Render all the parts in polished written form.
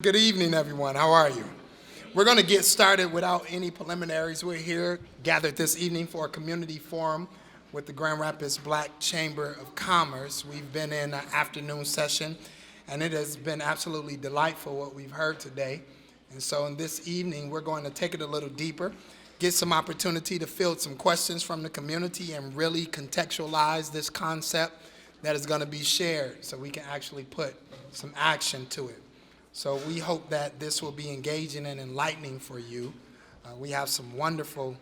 Good evening, everyone. How are you? We're going to get started without any preliminaries. We're here gathered this evening for a community forum with the Grand Rapids Black Chamber of Commerce. We've been in an afternoon session, and it has been absolutely delightful what we've heard today. And so in this evening, we're going to take it a little deeper, get some opportunity to field some questions from the community and really contextualize this concept that is going to be shared so we can actually put some action to it. So we hope that this will be engaging and enlightening for you. We have some wonderful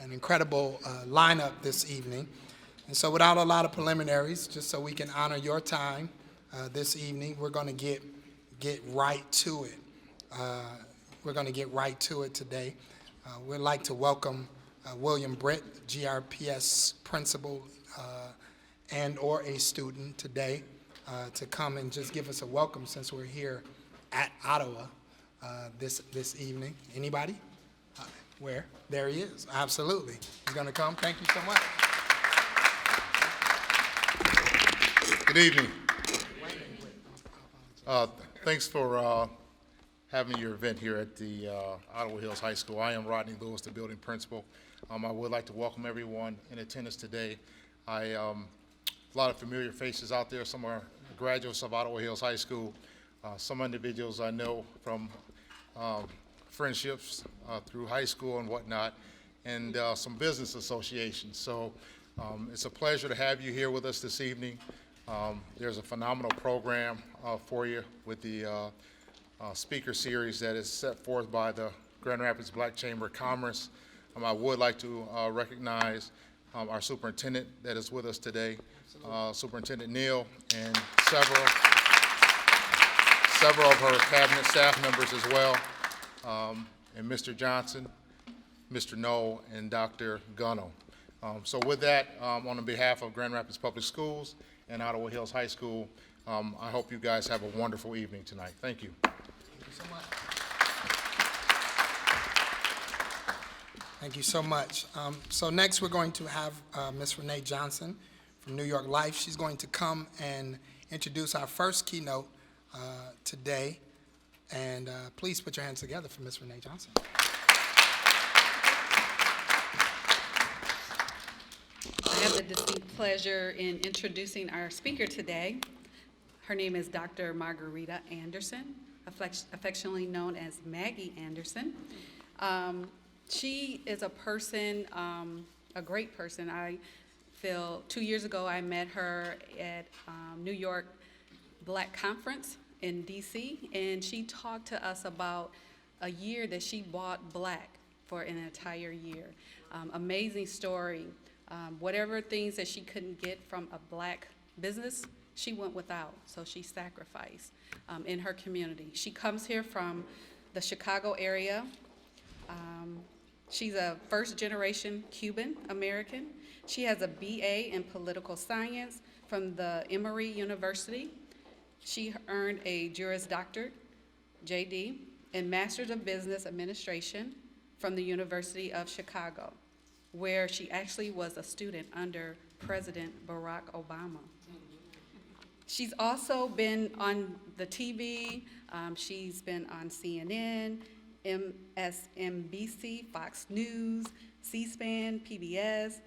and incredible lineup this evening. And so without a lot of preliminaries, just so we can honor your time this evening, we're going to get right to it. We're going to get right to it today. We'd like to welcome William Britt, GRPS principal and or a student today to come and just give us a welcome since we're here at Ottawa this evening. Anybody? Where? There he is. Absolutely. He's going to come. Thank you so much. Good evening. Thanks for having your event here at the Ottawa Hills High School. I am Rodney Lewis, the building principal. I would like to welcome everyone in attendance today. A lot of familiar faces out there. Some are graduates of Ottawa Hills High School. Some individuals I know from friendships through high school and whatnot, and some business associations. So it's a pleasure to have you here with us this evening. There's a phenomenal program for you with the speaker series that is set forth by the Grand Rapids Black Chamber of Commerce. I would like to recognize our superintendent that is with us today, Superintendent Neal, and several of her cabinet staff members as well, and Mr. Johnson, Mr. Knoll, and Dr. Gunno. So with that, on behalf of Grand Rapids Public Schools and Ottawa Hills High School, I hope you guys have a wonderful evening tonight. Thank you. Thank you so much. Thank you so much. So next we're going to have Ms. Renee Johnson from New York Life. She's going to come and introduce our first keynote today, and please put your hands together for Ms. Renee Johnson. I have the distinct pleasure in introducing our speaker today. Her name is Dr. Margarita Anderson, affectionately known as Maggie Anderson. She is a person, a great person. I feel 2 years ago I met her at New York Black Conference in DC, and she talked to us about a year that she bought black for an entire year. Amazing story. Whatever things that she couldn't get from a black business, she went without, so she sacrificed in her community. She comes here from the Chicago area. She's a first-generation Cuban American. She has a BA in political science from the Emory University. She earned a Juris Doctorate, JD, and Master's of Business Administration from the University of Chicago, where she actually was a student under President Barack Obama. She's also been on the TV. She's been on CNN, MSNBC, Fox News, C-SPAN, PBS,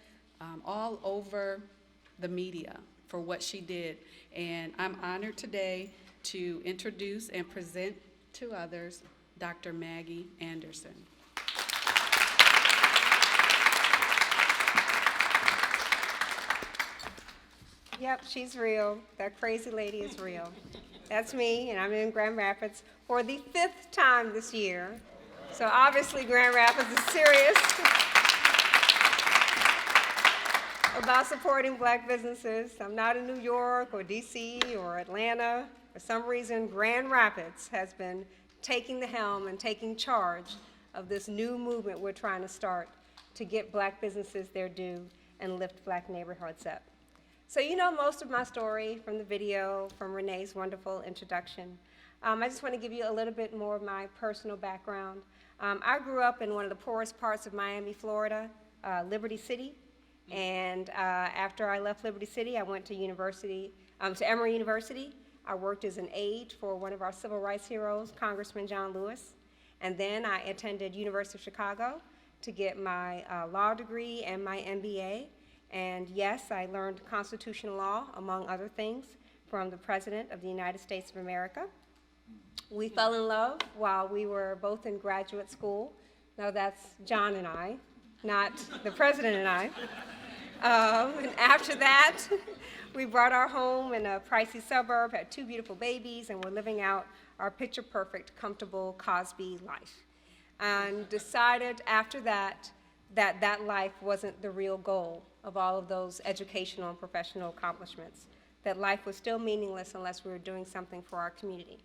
all over the media for what she did. And I'm honored today to introduce and present to others Dr. Maggie Anderson. Yep, she's real. That crazy lady is real. That's me, and I'm in Grand Rapids for the 5th time this year. So obviously Grand Rapids is serious about supporting black businesses. I'm not in New York or DC or Atlanta. For some reason, Grand Rapids has been taking the helm and taking charge of this new movement we're trying to start to get black businesses their due and lift black neighborhoods up. So you know most of my story from the video, from Renee's wonderful introduction. I just want to give you a little bit more of my personal background. I grew up in one of the poorest parts of Miami, Florida, Liberty City. And after I left Liberty City, I went to Emory University. I worked as an aide for one of our civil rights heroes, Congressman John Lewis. And then I attended University of Chicago to get my law degree and my MBA. And yes, I learned constitutional law, among other things, from the President of the United States of America. We fell in love while we were both in graduate school. Now that's John and I, not the President and I. And after that, we bought our home in a pricey suburb, had 2 beautiful babies, and were living out our picture-perfect, comfortable Cosby life. And decided after that, that life wasn't the real goal of all of those educational and professional accomplishments, that life was still meaningless unless we were doing something for our community.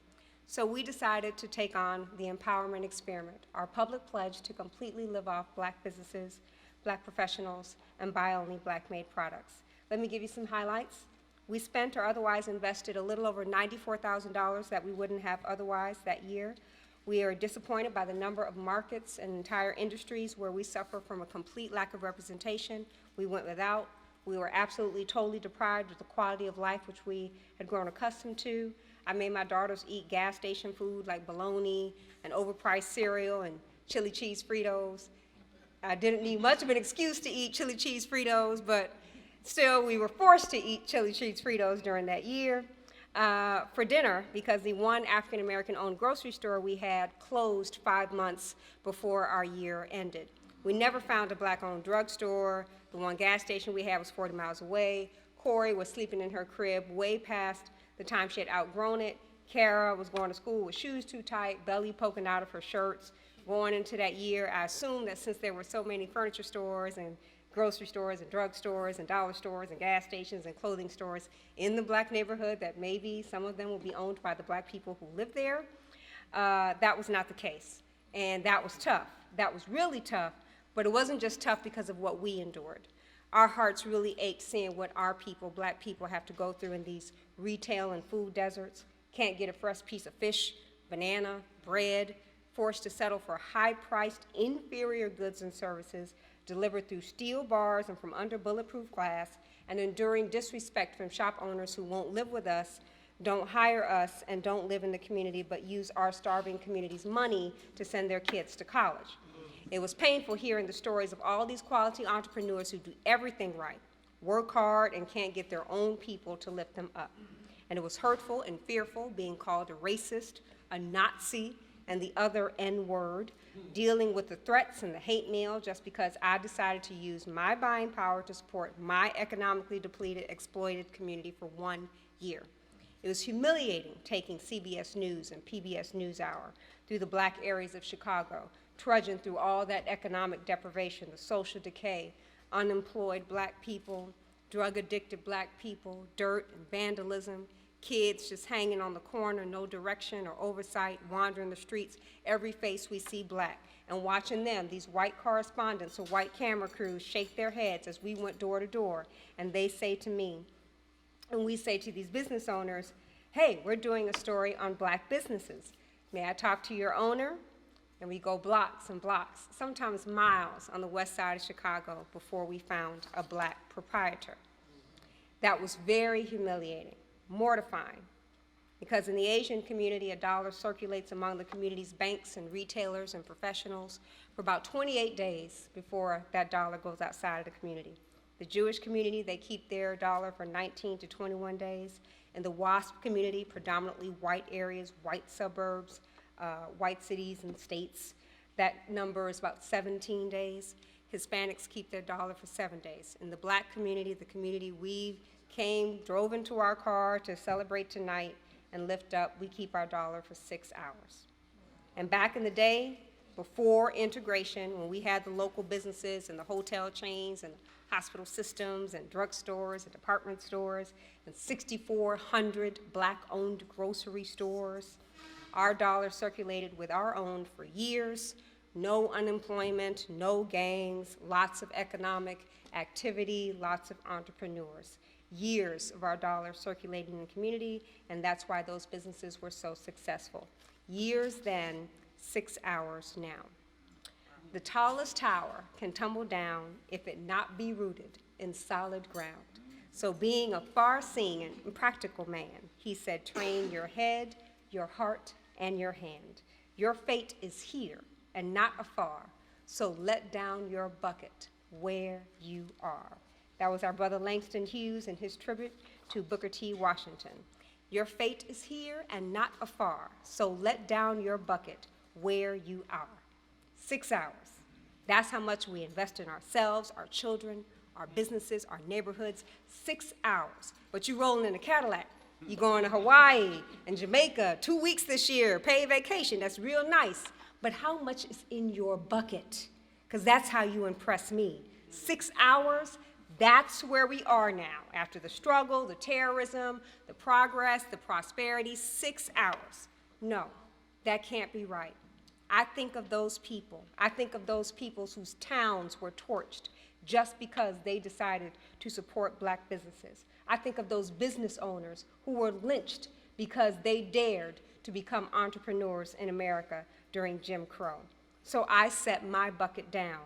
So we decided to take on the empowerment experiment, our public pledge to completely live off Black businesses, Black professionals, and buy only Black-made products. Let me give you some highlights. We spent or otherwise invested a little over $94,000 that we wouldn't have otherwise that year. We are disappointed by the number of markets and entire industries where we suffer from a complete lack of representation. We went without. We were absolutely, totally deprived of the quality of life which we had grown accustomed to. I made my daughters eat gas station food like bologna and overpriced cereal and chili cheese Fritos. I didn't need much of an excuse to eat chili cheese Fritos, but still we were forced to eat chili cheese Fritos during that year for dinner because the one African American owned grocery store we had closed 5 months before our year ended. We never found a Black owned drugstore. The one gas station we had was 40 miles away. Corey was sleeping in her crib way past the time she had outgrown it. Kara was going to school with shoes too tight, belly poking out of her shirts. Going into that year, I assumed that since there were so many furniture stores and grocery stores and drug stores and dollar stores and gas stations and clothing stores in the Black neighborhood, that maybe some of them will be owned by the Black people who live there. That was not the case. And that was tough. That was really tough, but it wasn't just tough because of what we endured. Our hearts really ached seeing what our people, Black people, have to go through in these retail and food deserts. Can't get a fresh piece of fish, banana, bread, forced to settle for high-priced, inferior goods and services delivered through steel bars and from under bulletproof glass, and enduring disrespect from shop owners who won't live with us, don't hire us, and don't live in the community, but use our starving community's money to send their kids to college. It was painful hearing the stories of all these quality entrepreneurs who do everything right, work hard, and can't get their own people to lift them up. And it was hurtful and fearful being called a racist, a Nazi, and the other N-word, dealing with the threats and the hate mail just because I decided to use my buying power to support my economically depleted, exploited community for 1 year. It was humiliating taking CBS News and PBS NewsHour through the Black areas of Chicago, trudging through all that economic deprivation, the social decay, unemployed Black people, drug-addicted Black people, dirt and vandalism, kids just hanging on the corner, no direction or oversight, wandering the streets, every face we see Black, and watching them, these white correspondents or white camera crews, shake their heads as we went door to door, and they say to me, and we say to these business owners, hey, we're doing a story on Black businesses. May I talk to your owner? And we go blocks and blocks, sometimes miles on the west side of Chicago before we found a Black proprietor. That was very humiliating, mortifying, because in the Asian community, a dollar circulates among the community's banks and retailers and professionals for about 28 days before that dollar goes outside of the community. The Jewish community, they keep their dollar for 19 to 21 days. In the WASP community, predominantly white areas, white suburbs, white cities and states, that number is about 17 days. Hispanics keep their dollar for 7 days. In the Black community, the community we drove into our car to celebrate tonight and lift up, we keep our dollar for 6 hours. And back in the day, before integration, when we had the local businesses and the hotel chains and hospital systems and drugstores and department stores and 6,400 Black-owned grocery stores, our dollar circulated with our own for years, no unemployment, no gangs, lots of economic activity, lots of entrepreneurs. Years of our dollar circulating in the community, and that's why those businesses were so successful. Years then, 6 hours now. The tallest tower can tumble down if it not be rooted in solid ground. So being a far-seeing and practical man, he said, train your head, your heart, and your hand. Your fate is here and not afar, so let down your bucket where you are. That was our brother Langston Hughes in his tribute to Booker T. Washington. Your fate is here and not afar, so let down your bucket where you are. 6 hours. That's how much we invest in ourselves, our children, our businesses, our neighborhoods. 6 hours. But you rolling in a Cadillac. You going to Hawaii and Jamaica, 2 weeks this year, paid vacation. That's real nice. But how much is in your bucket? Because that's how you impress me. 6 hours, that's where we are now. After the struggle, the terrorism, the progress, the prosperity, 6 hours. No, that can't be right. I think of those people. I think of those people whose towns were torched just because they decided to support black businesses. I think of those business owners who were lynched because they dared to become entrepreneurs in America during Jim Crow. So I set my bucket down.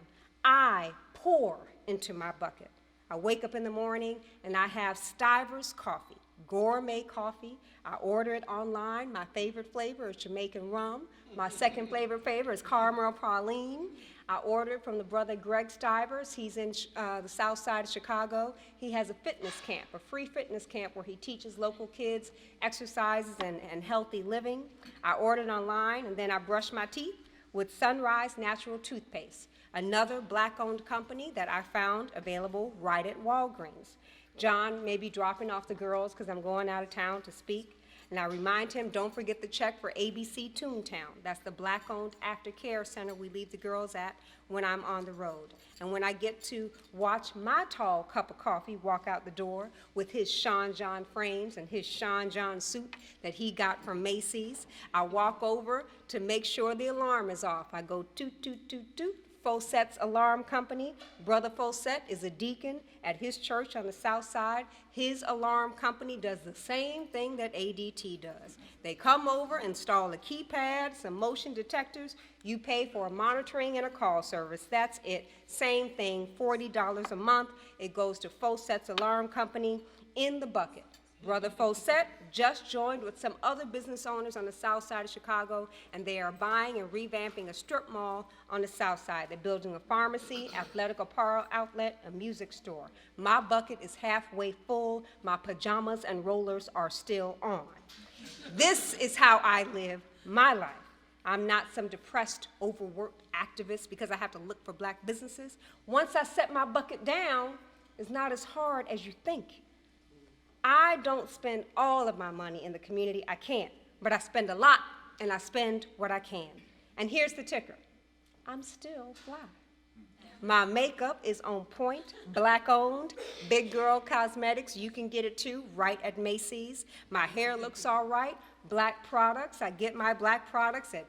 I pour into my bucket. I wake up in the morning and I have Stiver's coffee, gourmet coffee. I order it online. My favorite flavor is Jamaican rum. My second favorite is caramel praline. I ordered from the brother Greg Stivers. He's in the south side of Chicago. He has a fitness camp, a free fitness camp where he teaches local kids exercises and healthy living. I ordered online, and then I brushed my teeth with Sunrise Natural Toothpaste, another black-owned company that I found available right at Walgreens. John may be dropping off the girls because I'm going out of town to speak. And I remind him, don't forget the check for ABC Toontown. That's the black-owned aftercare center we leave the girls at when I'm on the road. And when I get to watch my tall cup of coffee walk out the door with his Sean John frames and his Sean John suit that he got from Macy's, I walk over to make sure the alarm is off. I go toot, toot, toot, toot. Fawcett's Alarm Company. Brother Fawcett is a deacon at his church on the south side. His alarm company does the same thing that ADT does. They come over, install a keypad, some motion detectors. You pay for a monitoring and a call service. That's it. Same thing, $40 a month. It goes to Fawcett's Alarm Company in the bucket. Brother Fawcett just joined with some other business owners on the south side of Chicago, and they are buying and revamping a strip mall on the south side. They're building a pharmacy, athletic apparel outlet, a music store. My bucket is halfway full. My pajamas and rollers are still on. This is how I live my life. I'm not some depressed, overworked activist because I have to look for black businesses. Once I set my bucket down, it's not as hard as you think. I don't spend all of my money in the community. I can't, but I spend a lot, and I spend what I can. And here's the ticker. I'm still fly. My makeup is on point, black-owned, big girl cosmetics. You can get it too, right at Macy's. My hair looks all right, black products. I get my black products at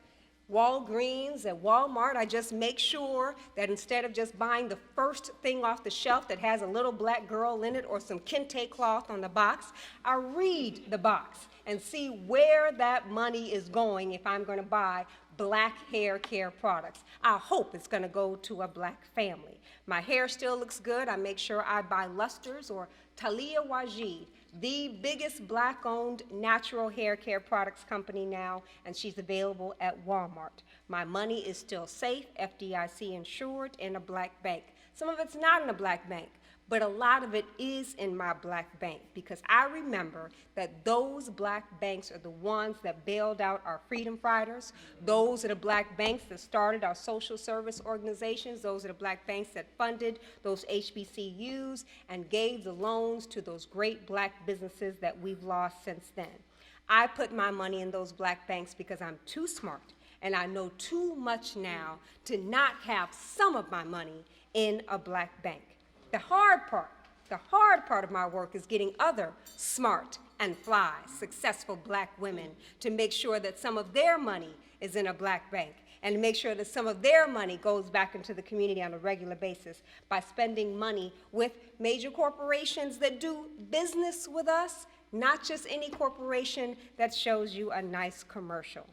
Walgreens, at Walmart. I just make sure that instead of just buying the first thing off the shelf that has a little black girl in it or some kente cloth on the box, I read the box and see where that money is going if I'm going to buy black hair care products. I hope it's going to go to a black family. My hair still looks good. I make sure I buy Luster's or Talia Wajid, the biggest black-owned natural hair care products company now, and she's available at Walmart. My money is still safe, FDIC insured, in a black bank. Some of it's not in a black bank, but a lot of it is in my black bank because I remember that those black banks are the ones that bailed out our freedom fighters. Those are the black banks that started our social service organizations. Those are the black banks that funded those HBCUs and gave the loans to those great black businesses that we've lost since then. I put my money in those black banks because I'm too smart and I know too much now to not have some of my money in a black bank. The hard part of my work is getting other smart and fly, successful black women to make sure that some of their money is in a black bank and to make sure that some of their money goes back into the community on a regular basis by spending money with major corporations that do business with us not just any corporation that shows you a nice commercial.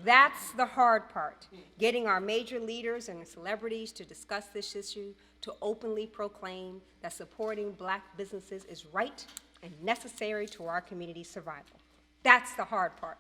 That's the hard part, getting our major leaders and celebrities to discuss this issue, to openly proclaim that supporting Black businesses is right and necessary to our community's survival. That's the hard part.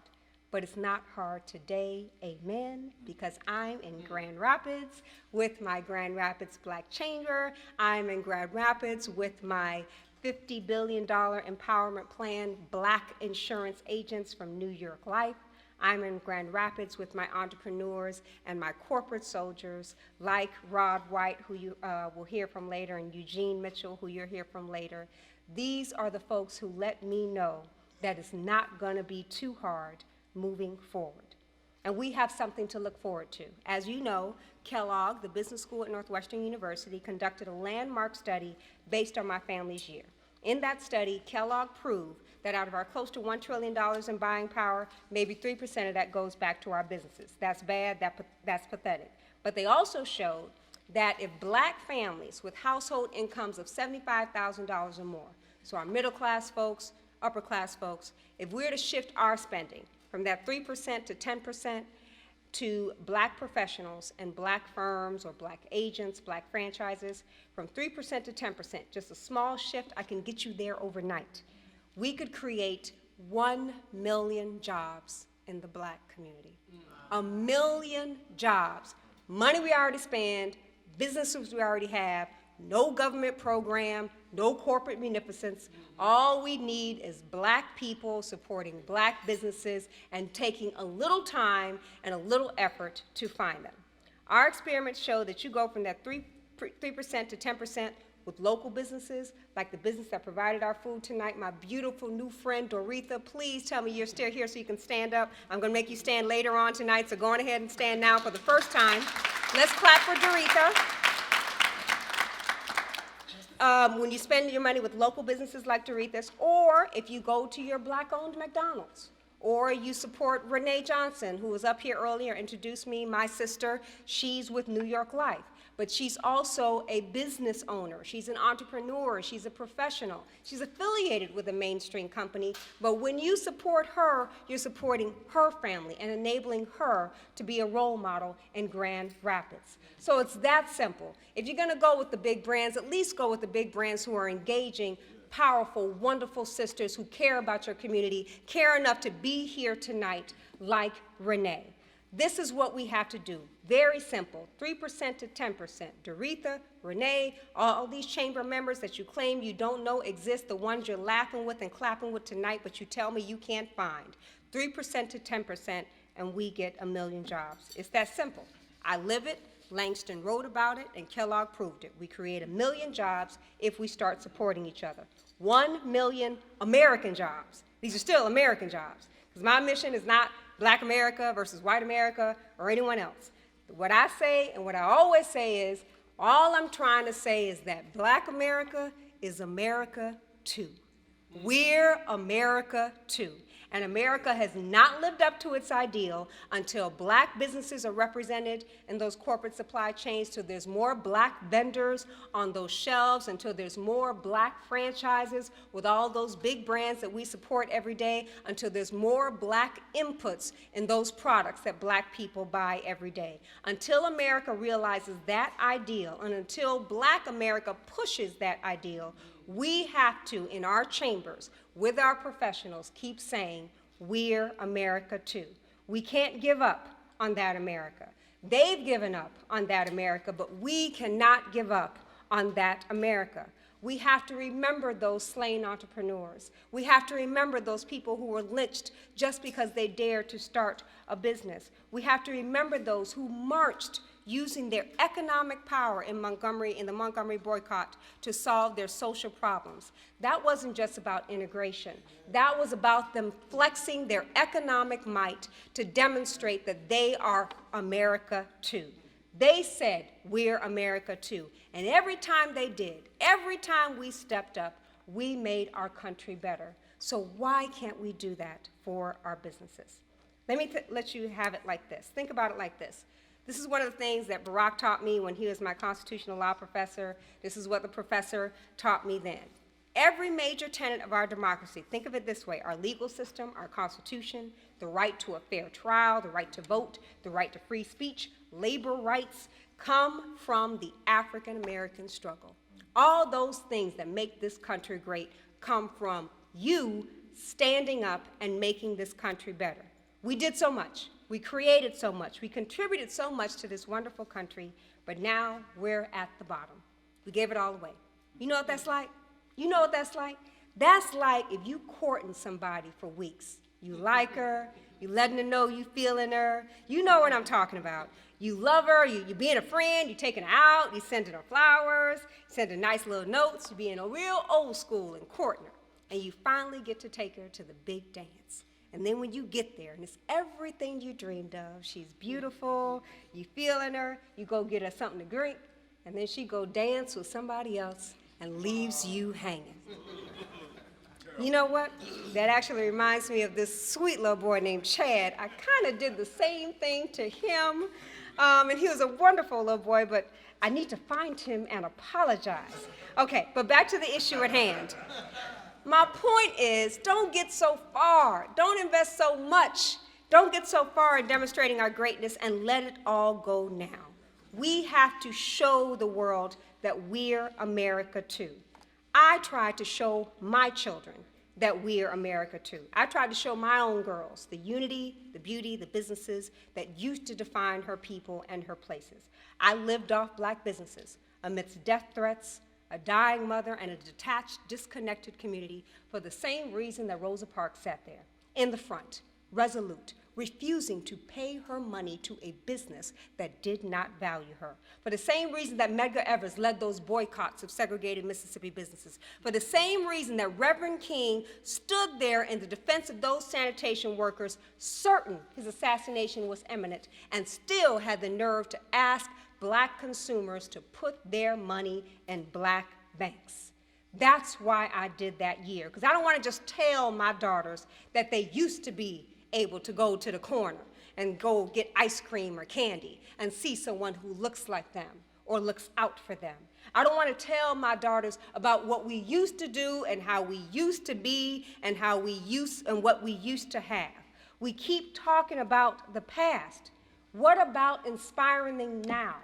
But it's not hard today, amen, because I'm in Grand Rapids with my Grand Rapids Black Chamber. I'm in Grand Rapids with my $50 billion empowerment plan, Black insurance agents from New York Life. I'm in Grand Rapids with my entrepreneurs and my corporate soldiers like Rod White, who you will hear from later, and Eugene Mitchell, who you'll hear from later. These are the folks who let me know that it's not gonna be too hard moving forward. And we have something to look forward to. As you know, Kellogg, the business school at Northwestern University, conducted a landmark study based on my family's year. In that study, Kellogg proved that out of our close to $1 trillion in buying power, maybe 3% of that goes back to our businesses. That's bad, that's pathetic. But they also showed that if Black families with household incomes of $75,000 or more, so our middle class folks, upper class folks, if we're to shift our spending from that 3% to 10% to Black professionals and Black firms or Black agents, Black franchises, from 3% to 10%, just a small shift, I can get you there overnight. We could create 1 million jobs in the Black community. 1 million jobs. Money we already spend, businesses we already have, no government program, no corporate munificence. All we need is Black people supporting Black businesses and taking a little time and a little effort to find them. Our experiments show that you go from that 3% to 10% with local businesses, like the business that provided our food tonight, my beautiful new friend, Doretha. Please tell me you're still here so you can stand up. I'm gonna make you stand later on tonight, so go on ahead and stand now for the first time. Let's clap for Doretha. When you spend your money with local businesses like Doretha's, or if you go to your Black-owned McDonald's, or you support Renee Johnson, who was up here earlier, introduced me, my sister. She's with New York Life, but she's also a business owner. She's an entrepreneur, she's a professional. She's affiliated with a mainstream company, but when you support her, you're supporting her family and enabling her to be a role model in Grand Rapids. So it's that simple. If you're gonna go with the big brands, at least go with the big brands who are engaging powerful, wonderful sisters who care about your community, care enough to be here tonight, like Renee. This is what we have to do. Very simple, 3% to 10%. Doretha, Renee, all these chamber members that you claim you don't know exist, the ones you're laughing with and clapping with tonight, but you tell me you can't find. 3% to 10%, and we get 1 million jobs. It's that simple. I live it. Langston wrote about it, and Kellogg proved it. We create 1 million jobs if we start supporting each other. 1 million American jobs. These are still American jobs, because my mission is not Black America versus white America or anyone else. What I say and what I always say is, all I'm trying to say is that Black America is America too. We're America too. And America has not lived up to its ideal until Black businesses are represented in those corporate supply chains, till there's more Black vendors on those shelves, until there's more Black franchises with all those big brands that we support every day, until there's more Black inputs in those products that Black people buy every day. Until America realizes that ideal, and until Black America pushes that ideal, we have to, in our chambers, with our professionals, keep saying, we're America too. We can't give up on that America. They've given up on that America, but we cannot give up on that America. We have to remember those slain entrepreneurs. We have to remember those people who were lynched just because they dared to start a business. We have to remember those who marched using their economic power in the Montgomery boycott to solve their social problems. That wasn't just about integration. That was about them flexing their economic might to demonstrate that they are America too. They said, we're America too. And every time they did, every time we stepped up, we made our country better. So why can't we do that for our businesses? Let me let you have it like this. Think about it like this. This is one of the things that Barack taught me when he was my constitutional law professor. This is what the professor taught me then. Every major tenet of our democracy, think of it this way: our legal system, our Constitution, the right to a fair trial, the right to vote, the right to free speech, labor rights, come from the African American struggle. All those things that make this country great come from you standing up and making this country better. We did so much. We created so much. We contributed so much to this wonderful country, but now we're at the bottom. We gave it all away. You know what that's like? You know what that's like? That's like if you courting somebody for weeks. You like her, you letting her know you feeling her. You know what I'm talking about. You love her, you being a friend, you taking her out, you sending her flowers, you sending nice little notes, you being a real old school and courting her. And you finally get to take her to the big dance. And then when you get there, and it's everything you dreamed of, she's beautiful, you feeling her, you go get her something to drink, and then she go dance with somebody else and leaves you hanging. You know what? That actually reminds me of this sweet little boy named Chad. I kind of did the same thing to him, and he was a wonderful little boy, but I need to find him and apologize. Okay, but back to the issue at hand. My point is, don't get so far. Don't invest so much. Don't get so far in demonstrating our greatness and let it all go now. We have to show the world that we're America too. I tried to show my children that we're America too. I tried to show my own girls the unity, the beauty, the businesses that used to define her people and her places. I lived off black businesses amidst death threats, a dying mother, and a detached, disconnected community for the same reason that Rosa Parks sat there, in the front, resolute, refusing to pay her money to a business that did not value her. For the same reason that Medgar Evers led those boycotts of segregated Mississippi businesses. For the same reason that Reverend King stood there in the defense of those sanitation workers, certain his assassination was imminent, and still had the nerve to ask black consumers to put their money in black banks. That's why I did that year, because I don't want to just tell my daughters that they used to be able to go to the corner and go get ice cream or candy and see someone who looks like them or looks out for them. I don't want to tell my daughters about what we used to do and how we used to be and what we used to have. We keep talking about the past. What about inspiring them now?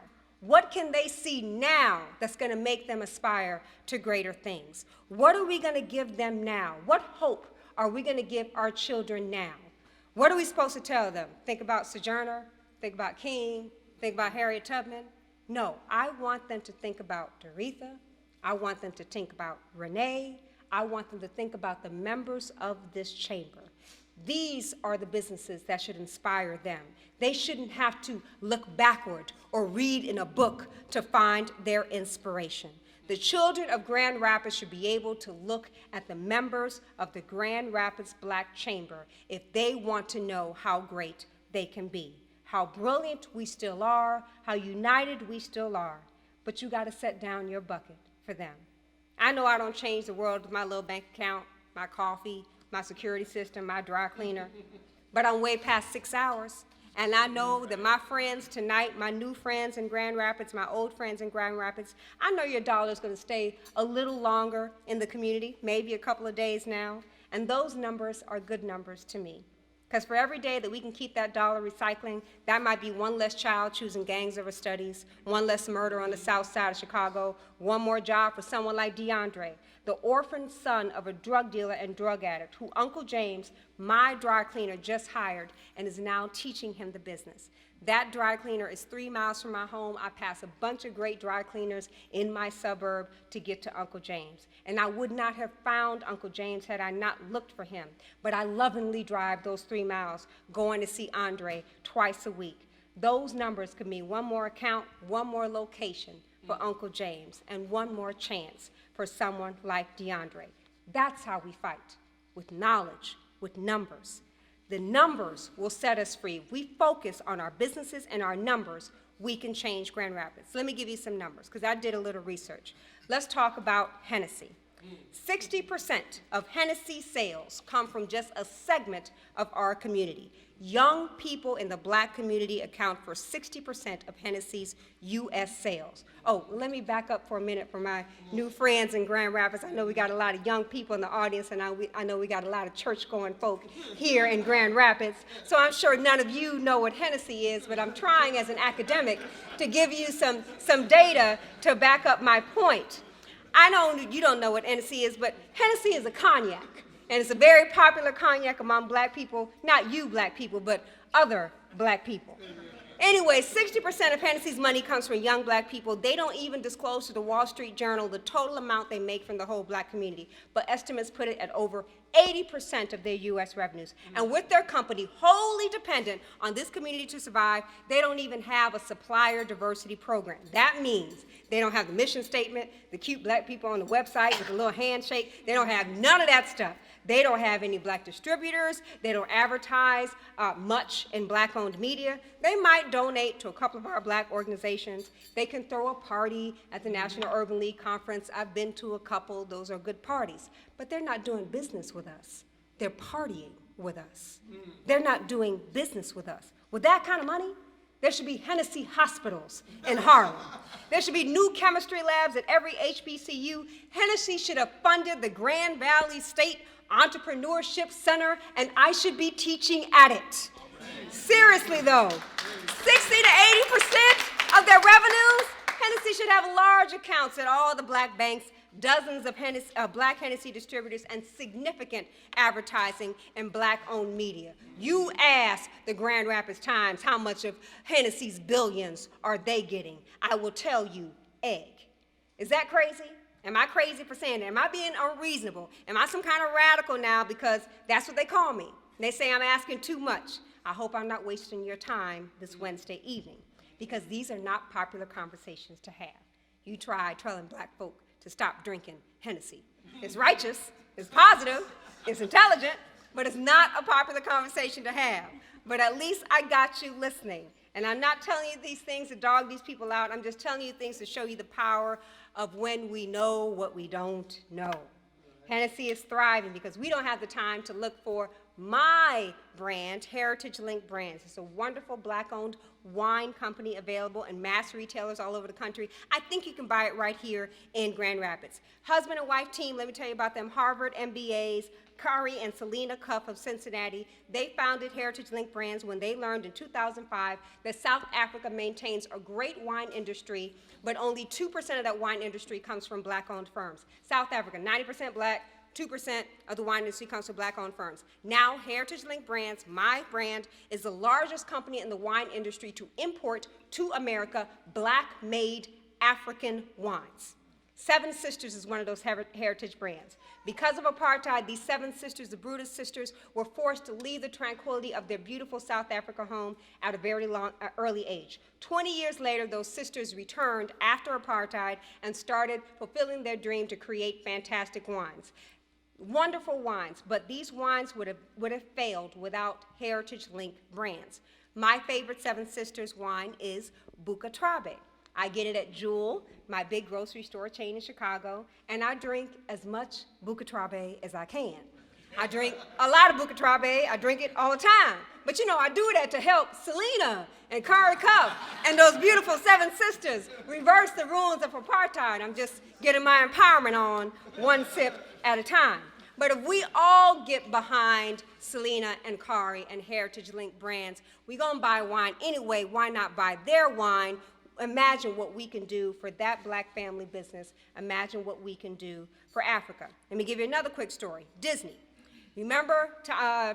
What can they see now that's going to make them aspire to greater things? What are we going to give them now? What hope are we going to give our children now? What are we supposed to tell them? Think about Sojourner, think about King, think about Harriet Tubman? No, I want them to think about Doretha. I want them to think about Renee. I want them to think about the members of this chamber. These are the businesses that should inspire them. They shouldn't have to look backward or read in a book to find their inspiration. The children of Grand Rapids should be able to look at the members of the Grand Rapids Black Chamber if they want to know how great they can be, how brilliant we still are, how united we still are. But you got to set down your bucket for them. I know I don't change the world with my little bank account, my coffee, my security system, my dry cleaner, but I'm way past 6 hours. And I know that my friends tonight, my new friends in Grand Rapids, my old friends in Grand Rapids, I know your dollar is going to stay a little longer in the community, maybe a couple of days now. And those numbers are good numbers to me. Because for every day that we can keep that dollar recycling, that might be one less child choosing gangs over studies, one less murder on the south side of Chicago, one more job for someone like DeAndre, the orphan son of a drug dealer and drug addict who Uncle James, my dry cleaner, just hired and is now teaching him the business. That dry cleaner is 3 miles from my home. I pass a bunch of great dry cleaners in my suburb to get to Uncle James. And I would not have found Uncle James had I not looked for him. But I lovingly drive those 3 miles going to see Andre twice a week. Those numbers could mean one more account, one more location for Uncle James, and one more chance for someone like DeAndre. That's how we fight, with knowledge, with numbers. The numbers will set us free. If we focus on our businesses and our numbers, we can change Grand Rapids. Let me give you some numbers, because I did a little research. Let's talk about Hennessy. 60% of Hennessy sales come from just a segment of our community. Young people in the black community account for 60% of Hennessy's U.S. sales. Oh, let me back up for a minute for my new friends in Grand Rapids. I know we got a lot of young people in the audience, and I know we got a lot of church-going folk here in Grand Rapids. So I'm sure none of you know what Hennessy is, but I'm trying as an academic to give you some data to back up my point. I know you don't know what Hennessy is, but Hennessy is a cognac. And it's a very popular cognac among black people, not you black people, but other black people. Anyway, 60% of Hennessy's money comes from young black people. They don't even disclose to the Wall Street Journal the total amount they make from the whole black community, but estimates put it at over 80% of their U.S. revenues. And with their company wholly dependent on this community to survive, they don't even have a supplier diversity program. That means they don't have the mission statement, the cute black people on the website with a little handshake. They don't have none of that stuff. They don't have any black distributors. They don't advertise much in black-owned media. They might donate to a couple of our black organizations. They can throw a party at the National Urban League Conference. I've been to a couple. Those are good parties. But they're not doing business with us. They're partying with us. They're not doing business with us. With that kind of money, there should be Hennessy hospitals in Harlem. There should be new chemistry labs at every HBCU. Hennessy should have funded the Grand Valley State Entrepreneurship Center, and I should be teaching at it. Seriously, though, 60 to 80% of their revenues, Hennessy should have large accounts at all the black banks, dozens of black Hennessy distributors, and significant advertising in black-owned media. You ask the Grand Rapids Times how much of Hennessy's billions are they getting. I will tell you, egg. Is that crazy? Am I crazy for saying that? Am I being unreasonable? Am I some kind of radical now because that's what they call me? They say I'm asking too much. I hope I'm not wasting your time this Wednesday evening, because these are not popular conversations to have. You try telling black folk to stop drinking Hennessy. It's righteous, it's positive, it's intelligent, but it's not a popular conversation to have. But at least I got you listening. And I'm not telling you these things to dog these people out. I'm just telling you things to show you the power of when we know what we don't know. Hennessy is thriving because we don't have the time to look for my brand, Heritage Link Brands. It's a wonderful black-owned wine company available in mass retailers all over the country. I think you can buy it right here in Grand Rapids. Husband and wife team, let me tell you about them, Harvard MBAs, Kari and Selena Cuff of Cincinnati. They founded Heritage Link Brands when they learned in 2005 that South Africa maintains a great wine industry, but only 2% of that wine industry comes from black-owned firms. South Africa, 90% black, 2% of the wine industry comes from black-owned firms. Now, Heritage Link Brands, my brand, is the largest company in the wine industry to import to America black-made African wines. Seven Sisters is one of those heritage brands. Because of apartheid, these Seven Sisters, the Brutus sisters, were forced to leave the tranquility of their beautiful South Africa home at a very early age. 20 years later, those sisters returned after apartheid and started fulfilling their dream to create fantastic wines. Wonderful wines, but these wines would have failed without Heritage Link Brands. My favorite Seven Sisters wine is Bucatrabe. I get it at Jewel, my big grocery store chain in Chicago, and I drink as much Bucatrabe as I can. I drink a lot of Bucatrabe. I drink it all the time. But you know, I do that to help Selena and Kari Cuff and those beautiful Seven Sisters reverse the rules of apartheid. I'm just getting my empowerment on one sip at a time. But if we all get behind Selena and Kari and Heritage Link Brands, we're gonna buy wine anyway. Why not buy their wine? Imagine what we can do for that black family business. Imagine what we can do for Africa. Let me give you another quick story. Disney. Remember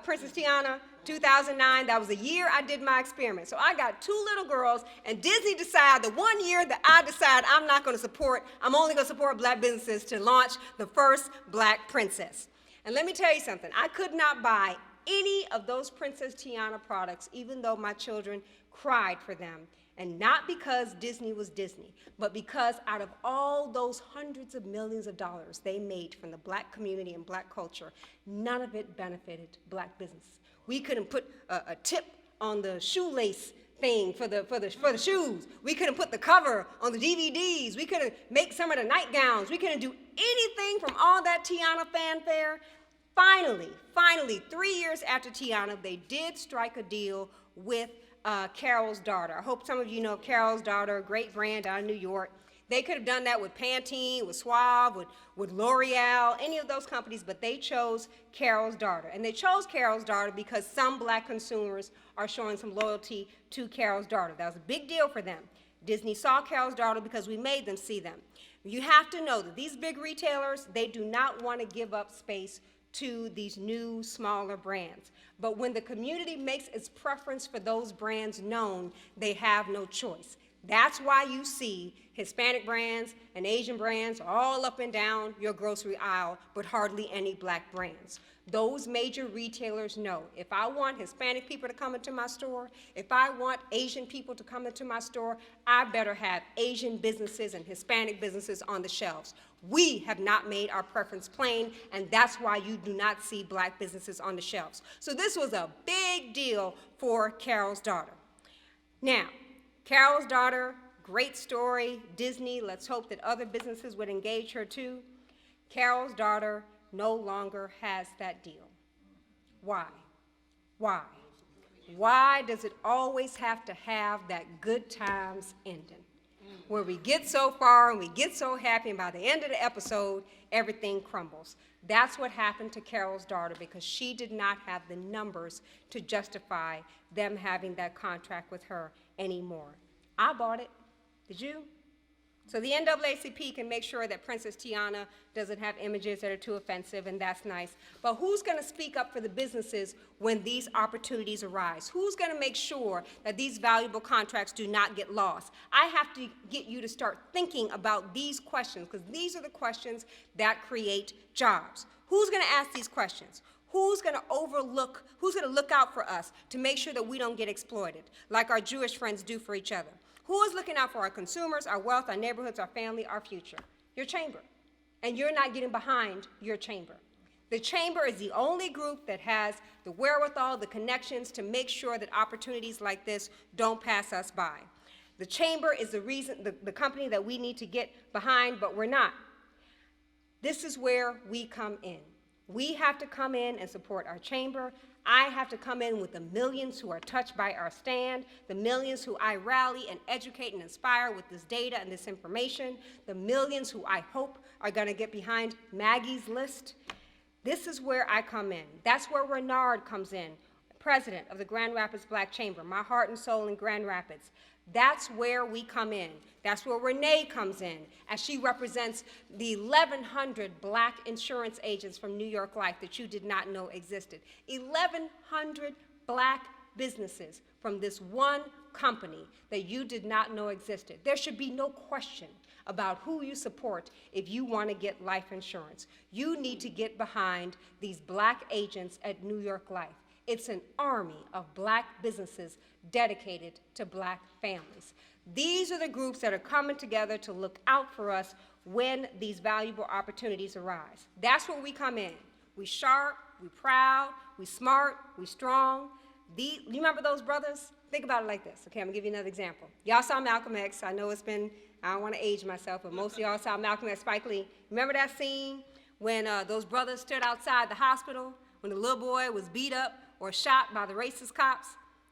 Princess Tiana, 2009? That was the year I did my experiment. So I got two little girls, and Disney decided the one year that I decide I'm only gonna support black businesses to launch the first black princess. And let me tell you something, I could not buy any of those Princess Tiana products, even though my children cried for them. And not because Disney was Disney, but because out of all those hundreds of millions of dollars they made from the black community and black culture, none of it benefited black business. We couldn't put a tip on the shoelace thing for the shoes. We couldn't put the cover on the DVDs. We couldn't make some of the nightgowns. We couldn't do anything from all that Tiana fanfare. Finally, 3 years after Tiana, they did strike a deal with Carol's Daughter. I hope some of you know Carol's Daughter, a great brand out of New York. They could have done that with Pantene, with Suave, with L'Oreal, any of those companies, but they chose Carol's Daughter. And they chose Carol's Daughter because some black consumers are showing some loyalty to Carol's Daughter. That was a big deal for them. Disney saw Carol's Daughter because we made them see them. You have to know that these big retailers, they do not want to give up space to these new, smaller brands. But when the community makes its preference for those brands known, they have no choice. That's why you see Hispanic brands and Asian brands all up and down your grocery aisle, but hardly any black brands. Those major retailers know, if I want Hispanic people to come into my store, if I want Asian people to come into my store, I better have Asian businesses and Hispanic businesses on the shelves. We have not made our preference plain, and that's why you do not see black businesses on the shelves. So this was a big deal for Carol's Daughter. Now, Carol's Daughter, great story, Disney, let's hope that other businesses would engage her too. Carol's Daughter no longer has that deal. Why? Why? Why does it always have to have that good times ending? Where we get so far and we get so happy, and by the end of the episode, everything crumbles. That's what happened to Carol's Daughter because she did not have the numbers to justify them having that contract with her anymore. I bought it. Did you? So the NAACP can make sure that Princess Tiana doesn't have images that are too offensive, and that's nice. But who's going to speak up for the businesses when these opportunities arise? Who's going to make sure that these valuable contracts do not get lost? I have to get you to start thinking about these questions, because these are the questions that create jobs. Who's going to ask these questions? Who's going to look out for us to make sure that we don't get exploited, like our Jewish friends do for each other? Who is looking out for our consumers, our wealth, our neighborhoods, our family, our future? Your chamber. And you're not getting behind your chamber. The chamber is the only group that has the wherewithal, the connections to make sure that opportunities like this don't pass us by. The chamber is the reason, the company that we need to get behind, but we're not. This is where we come in. We have to come in and support our chamber. I have to come in with the millions who are touched by our stand, the millions who I rally and educate and inspire with this data and this information, the millions who I hope are going to get behind Maggie's list. This is where I come in. That's where Renard comes in, president of the Grand Rapids Black Chamber, my heart and soul in Grand Rapids. That's where we come in. That's where Renee comes in, as she represents the 1,100 black insurance agents from New York Life that you did not know existed. 1,100 black businesses from this one company that you did not know existed. There should be no question about who you support if you want to get life insurance. You need to get behind these black agents at New York Life. It's an army of black businesses dedicated to black families. These are the groups that are coming together to look out for us when these valuable opportunities arise. That's where we come in. We sharp, we proud, we smart, we strong. You remember those brothers? Think about it like this. Okay, I'm gonna give you another example. Y'all saw Malcolm X. I know it's been, I don't wanna age myself, but most of y'all saw Malcolm X, Spike Lee. Remember that scene when those brothers stood outside the hospital when the little boy was beat up or shot by the racist cops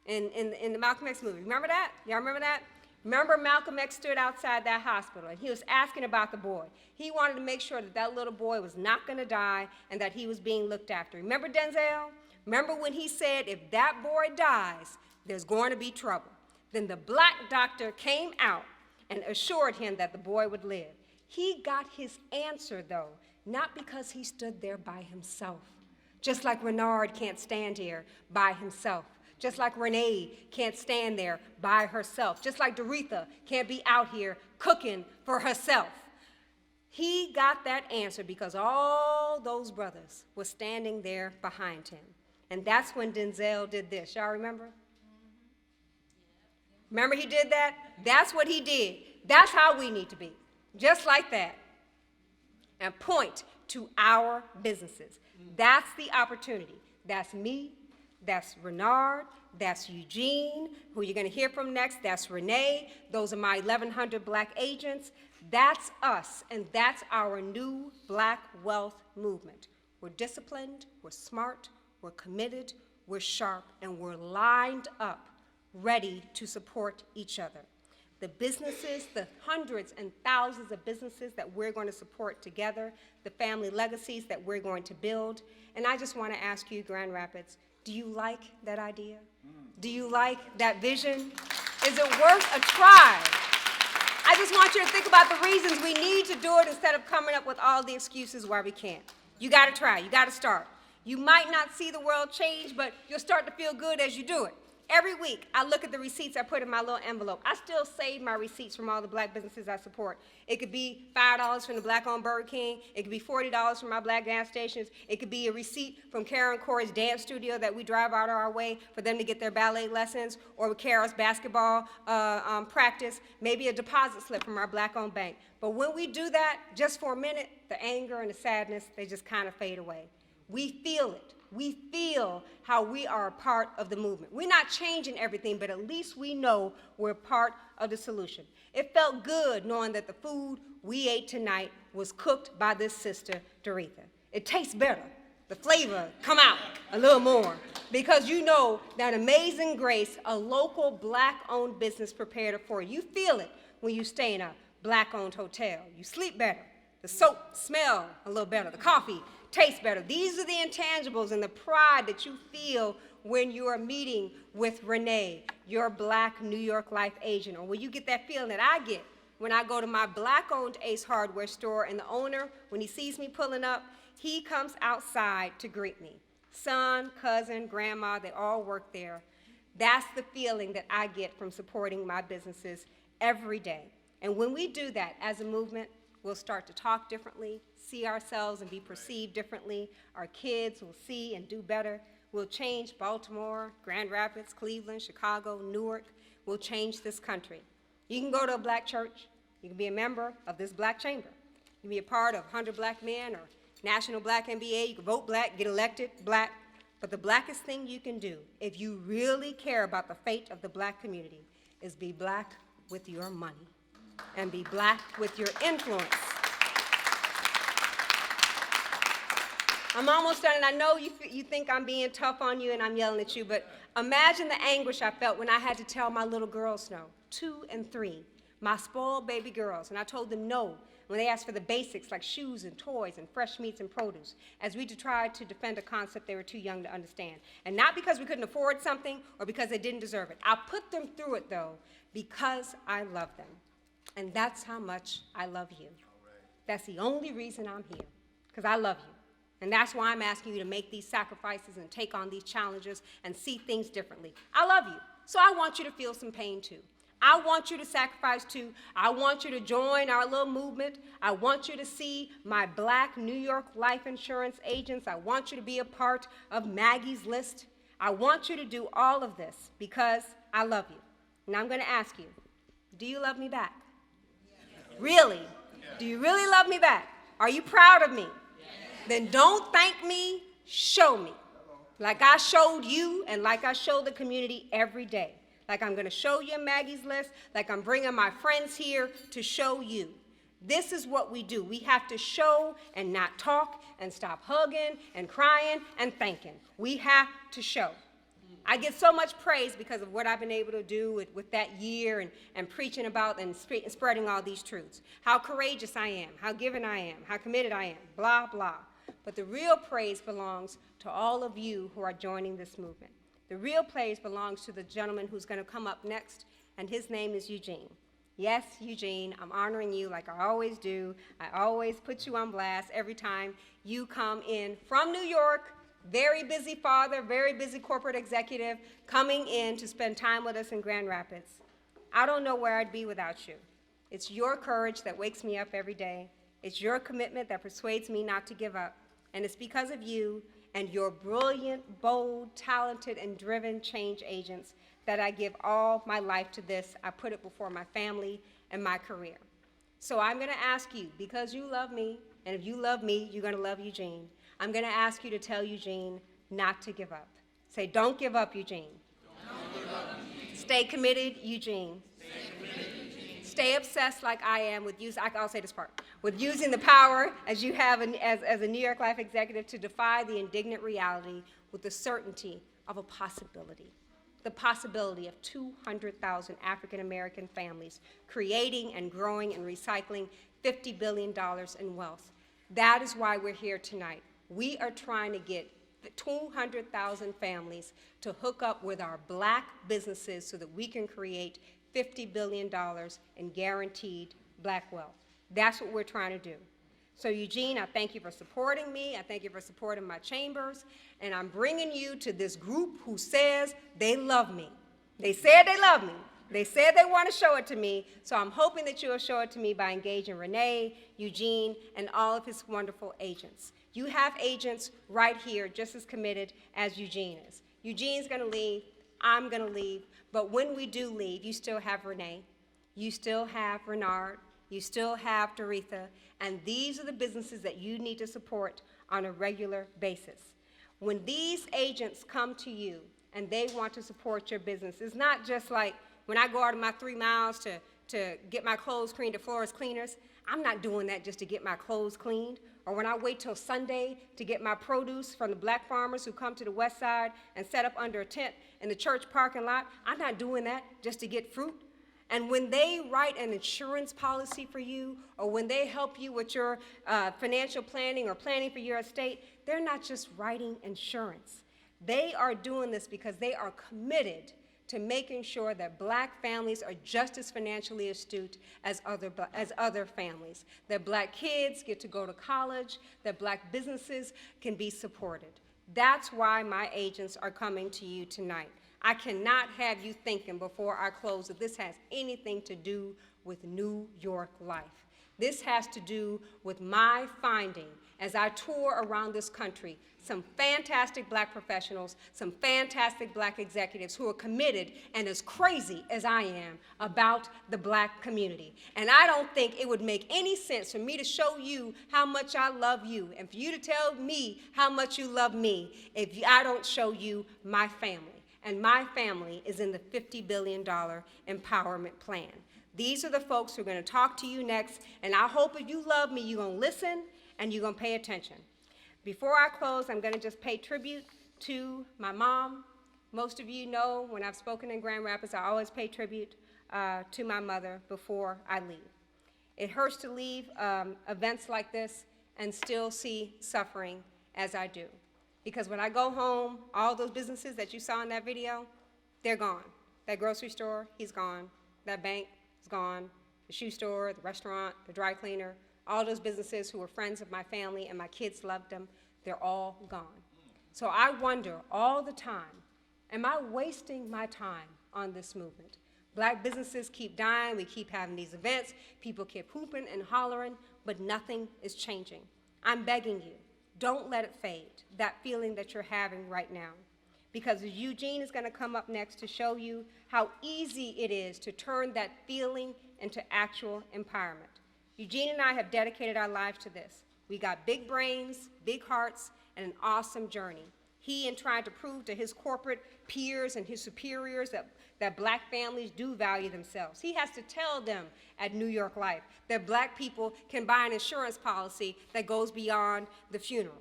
in the Malcolm X movie? Remember that? Y'all remember that? Remember Malcolm X stood outside that hospital and he was asking about the boy. He wanted to make sure that that little boy was not gonna die and that he was being looked after. Remember Denzel? Remember when he said, if that boy dies, there's going to be trouble. Then the black doctor came out and assured him that the boy would live. He got his answer though, not because he stood there by himself. Just like Renard can't stand here by himself. Just like Renee can't stand there by herself. Just like Doretha can't be out here cooking for herself. He got that answer because all those brothers were standing there behind him. And that's when Denzel did this. Y'all remember? Remember he did that? That's what he did. That's how we need to be. Just like that. And point to our businesses. That's the opportunity. That's me. That's Renard. That's Eugene, who you're going to hear from next. That's Renee. Those are my 1,100 black agents. That's us, and that's our new black wealth movement. We're disciplined, we're smart, we're committed, we're sharp, and we're lined up, ready to support each other. The businesses, the hundreds and thousands of businesses that we're going to support together, the family legacies that we're going to build. And I just want to ask you, Grand Rapids, do you like that idea? Do you like that vision? Is it worth a try? I just want you to think about the reasons we need to do it instead of coming up with all the excuses why we can't. You got to try. You got to start. You might not see the world change, but you'll start to feel good as you do it. Every week, I look at the receipts I put in my little envelope. I still save my receipts from all the black businesses I support. It could be $5 from the black-owned Burger King. It could be $40 from my black gas stations. It could be a receipt from Karen Corey's dance studio that we drive out of our way for them to get their ballet lessons, or Kara's basketball practice, maybe a deposit slip from our black-owned bank. But when we do that, just for a minute, the anger and the sadness, they just kind of fade away. We feel it. We feel how we are a part of the movement. We're not changing everything, but at least we know we're part of the solution. It felt good knowing that the food we ate tonight was cooked by this sister, Doretha. It tastes better. The flavor come out a little more because you know that Amazing Grace, a local black-owned business, prepared it for you. You feel it when you stay in a black-owned hotel. You sleep better. The soap smell a little better. The coffee tastes better. These are the intangibles and the pride that you feel when you are meeting with Renee, your black New York Life agent, or when you get that feeling that I get when I go to my black-owned Ace Hardware store and the owner, when he sees me pulling up, he comes outside to greet me. Son, cousin, grandma, they all work there. That's the feeling that I get from supporting my businesses every day. And when we do that as a movement, we'll start to talk differently, see ourselves and be perceived differently. Our kids will see and do better. We'll change Baltimore, Grand Rapids, Cleveland, Chicago, Newark. We'll change this country. You can go to a black church. You can be a member of this black chamber. You can be a part of 100 Black Men or National Black MBA. You can vote black, get elected black. But the blackest thing you can do, if you really care about the fate of the black community, is be black with your money and be black with your influence. I'm almost done, and I know you think I'm being tough on you and I'm yelling at you, but imagine the anguish I felt when I had to tell my little girls no, 2 and 3, my spoiled baby girls, and I told them no when they asked for the basics like shoes and toys and fresh meats and produce, as we tried to defend a concept they were too young to understand. And not because we couldn't afford something or because they didn't deserve it. I put them through it, though, because I love them. And that's how much I love you. That's the only reason I'm here, because I love you. And that's why I'm asking you to make these sacrifices and take on these challenges and see things differently. I love you, so I want you to feel some pain too. I want you to sacrifice too. I want you to join our little movement. I want you to see my black New York life insurance agents. I want you to be a part of Maggie's list. I want you to do all of this because I love you. And I'm going to ask you, do you love me back? Really? Do you really love me back? Are you proud of me? Then don't thank me, show me. Like I showed you and like I show the community every day. Like I'm gonna show you Maggie's list, like I'm bringing my friends here to show you. This is what we do. We have to show and not talk and stop hugging and crying and thanking. We have to show. I get so much praise because of what I've been able to do with that year and preaching about and spreading all these truths. How courageous I am, how given I am, how committed I am, blah, blah. But the real praise belongs to all of you who are joining this movement. The real praise belongs to the gentleman who's going to come up next, and his name is Eugene. Yes, Eugene, I'm honoring you like I always do. I always put you on blast every time you come in from New York, very busy father, very busy corporate executive, coming in to spend time with us in Grand Rapids. I don't know where I'd be without you. It's your courage that wakes me up every day. It's your commitment that persuades me not to give up. And it's because of you and your brilliant, bold, talented, and driven change agents that I give all my life to this. I put it before my family and my career. So I'm going to ask you, because you love me, and if you love me, you're going to love Eugene, I'm going to ask you to tell Eugene not to give up. Say, don't give up, Eugene. Stay committed, Eugene. Stay obsessed like I am with using, I'll say this part, with using the power as you have as a New York Life executive to defy the indignant reality with the certainty of a possibility. The possibility of 200,000 African American families creating and growing and recycling $50 billion in wealth. That is why we're here tonight. We are trying to get 200,000 families to hook up with our black businesses so that we can create $50 billion in guaranteed black wealth. That's what we're trying to do. So Eugene, I thank you for supporting me. I thank you for supporting my chambers. And I'm bringing you to this group who says they love me. They said they love me. They said they want to show it to me. So I'm hoping that you'll show it to me by engaging Renee, Eugene, and all of his wonderful agents. You have agents right here just as committed as Eugene is. Eugene's going to leave. I'm going to leave. But when we do leave, you still have Renee. You still have Renard. You still have Doretha. And these are the businesses that you need to support on a regular basis. When these agents come to you and they want to support your business, it's not just like when I go out of my 3 miles to get my clothes cleaned at Flores Cleaners. I'm not doing that just to get my clothes cleaned. Or when I wait till Sunday to get my produce from the black farmers who come to the west side and set up under a tent in the church parking lot, I'm not doing that just to get fruit. And when they write an insurance policy for you, or when they help you with your financial planning or planning for your estate, they're not just writing insurance. They are doing this because they are committed to making sure that black families are just as financially astute as other families, that black kids get to go to college, that black businesses can be supported. That's why my agents are coming to you tonight. I cannot have you thinking before I close that this has anything to do with New York life. This has to do with my finding as I tour around this country, some fantastic black professionals, some fantastic black executives who are committed and as crazy as I am about the black community. And I don't think it would make any sense for me to show you how much I love you and for you to tell me how much you love me if I don't show you my family. And my family is in the $50 billion empowerment plan. These are the folks who are going to talk to you next, and I hope if you love me, you're going to listen and you're going to pay attention. Before I close, I'm going to just pay tribute to my mom. Most of you know when I've spoken in Grand Rapids, I always pay tribute to my mother before I leave. It hurts to leave events like this and still see suffering as I do. Because when I go home, all those businesses that you saw in that video, they're gone. That grocery store, he's gone. That bank is gone. The shoe store, the restaurant, the dry cleaner, all those businesses who were friends of my family and my kids loved them, they're all gone. So I wonder all the time, am I wasting my time on this movement? Black businesses keep dying, we keep having these events, people keep hooping and hollering, but nothing is changing. I'm begging you, don't let it fade, that feeling that you're having right now. Because Eugene is going to come up next to show you how easy it is to turn that feeling into actual empowerment. Eugene and I have dedicated our lives to this. We got big brains, big hearts, and an awesome journey. He, in trying to prove to his corporate peers and his superiors that black families do value themselves. He has to tell them at New York Life that black people can buy an insurance policy that goes beyond the funeral.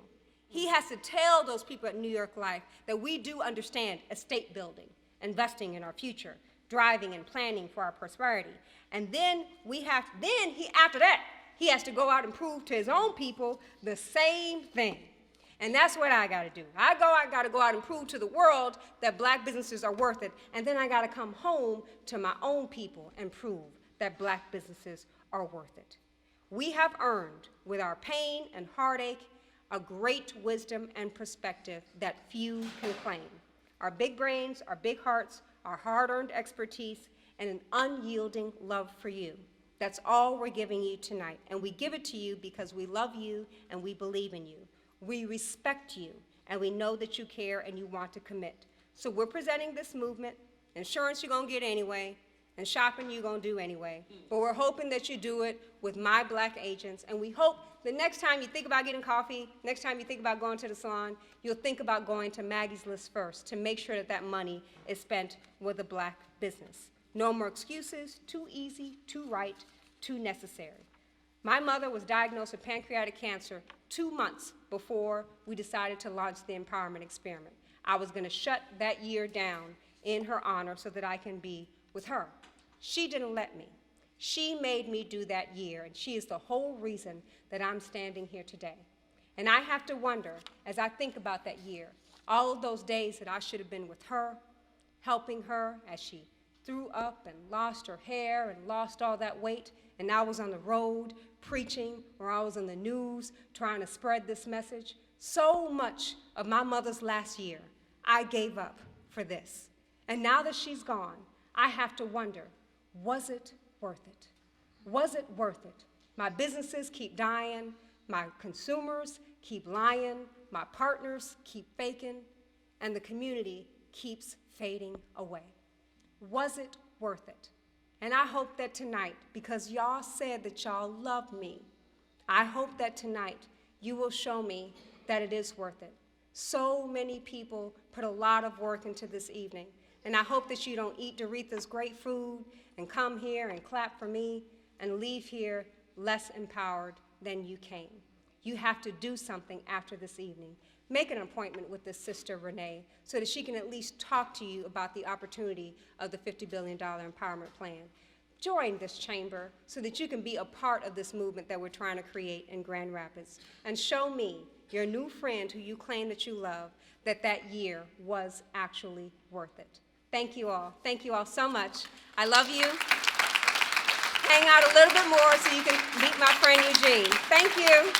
He has to tell those people at New York Life that we do understand estate building, investing in our future, driving and planning for our prosperity. And then after that, he has to go out and prove to his own people the same thing. And that's what I got to do. I got to go out and prove to the world that black businesses are worth it. And then I got to come home to my own people and prove that black businesses are worth it. We have earned, with our pain and heartache, a great wisdom and perspective that few can claim. Our big brains, our big hearts, our hard-earned expertise, and an unyielding love for you. That's all we're giving you tonight. And we give it to you because we love you and we believe in you. We respect you, and we know that you care and you want to commit. So we're presenting this movement. Insurance you're going to get anyway. And shopping you're going to do anyway. But we're hoping that you do it with my Black agents. And we hope the next time you think about getting coffee, next time you think about going to the salon, you'll think about going to Maggie's List first to make sure that that money is spent with a Black business. No more excuses, too easy, too right, too necessary. My mother was diagnosed with pancreatic cancer 2 months before we decided to launch the empowerment experiment. I was going to shut that year down in her honor so that I can be with her. She didn't let me. She made me do that year, and she is the whole reason that I'm standing here today. And I have to wonder, as I think about that year, all of those days that I should have been with her, helping her as she threw up and lost her hair and lost all that weight, and I was on the road preaching, or I was on the news trying to spread this message. So much of my mother's last year, I gave up for this. And now that she's gone, I have to wonder, was it worth it? Was it worth it? My businesses keep dying, my consumers keep lying, my partners keep faking, and the community keeps fading away. Was it worth it? And I hope that tonight, because y'all said that y'all love me, I hope that tonight you will show me that it is worth it. So many people put a lot of work into this evening, and I hope that you don't eat Doretha's great food and come here and clap for me and leave here less empowered than you came. You have to do something after this evening. Make an appointment with this sister, Renee, so that she can at least talk to you about the opportunity of the $50 billion empowerment plan. Join this chamber so that you can be a part of this movement that we're trying to create in Grand Rapids. And show me, your new friend who you claim that you love, that that year was actually worth it. Thank you all. Thank you all so much. I love you. Hang out a little bit more so you can meet my friend Eugene. Thank you.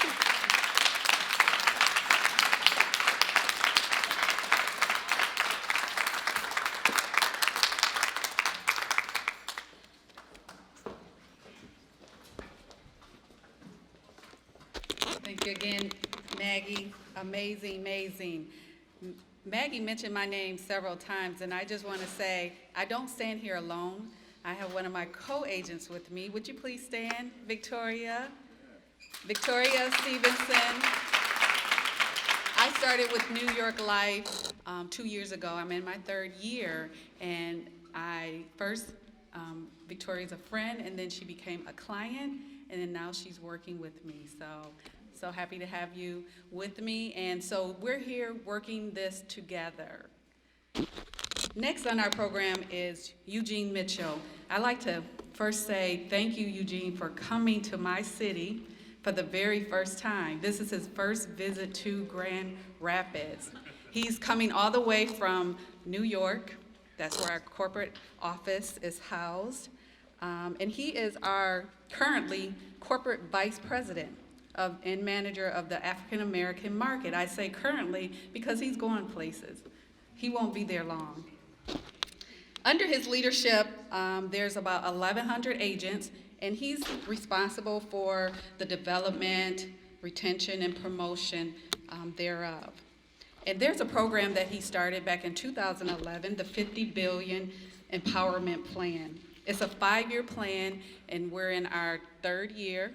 Thank you again, Maggie. Amazing, amazing. Maggie mentioned my name several times, and I just want to say, I don't stand here alone. I have one of my co-agents with me. Would you please stand, Victoria? Victoria Stevenson. I started with New York Life 2 years ago. I'm in my 3rd year, and Victoria's a friend, and then she became a client, and then now she's working with me. So happy to have you with me. And so we're here working this together. Next on our program is Eugene Mitchell. I'd like to first say thank you, Eugene, for coming to my city for the very first time. This is his first visit to Grand Rapids. He's coming all the way from New York. That's where our corporate office is housed. And he is our currently corporate vice president and manager of the African American market. I say currently because he's going places. He won't be there long. Under his leadership, there's about 1,100 agents, and he's responsible for the development, retention, and promotion thereof. And there's a program that he started back in 2011, the $50 billion Empowerment Plan. It's a 5-year plan, and we're in our 3rd year,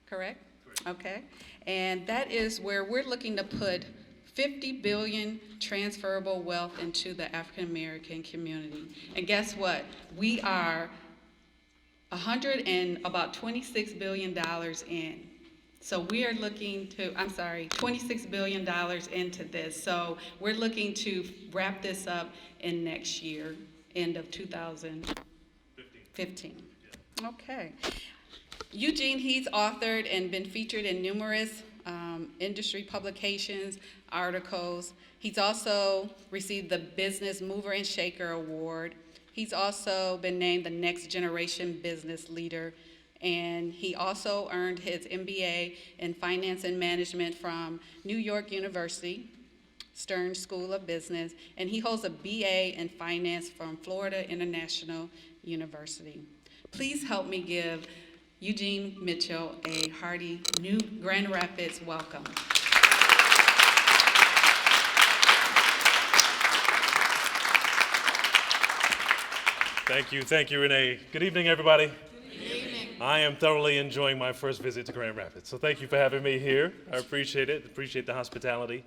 correct? Okay, and that is where we're looking to put 50 billion transferable wealth into the African American community. And guess what? We are about $26 billion in. So we are looking to, $26 billion into this. So we're looking to wrap this up in next year, end of 2015. Okay. Eugene, he's authored and been featured in numerous industry publications, articles. He's also received the Business Mover and Shaker Award. He's also been named the Next Generation Business Leader, and he also earned his MBA in Finance and Management from New York University, Stern School of Business, and he holds a BA in Finance from Florida International University. Please help me give Eugene Mitchell a hearty New Grand Rapids welcome. Thank you, Renee. Good evening, everybody. Good evening. I am thoroughly enjoying my first visit to Grand Rapids, so thank you for having me here. I appreciate it, appreciate the hospitality.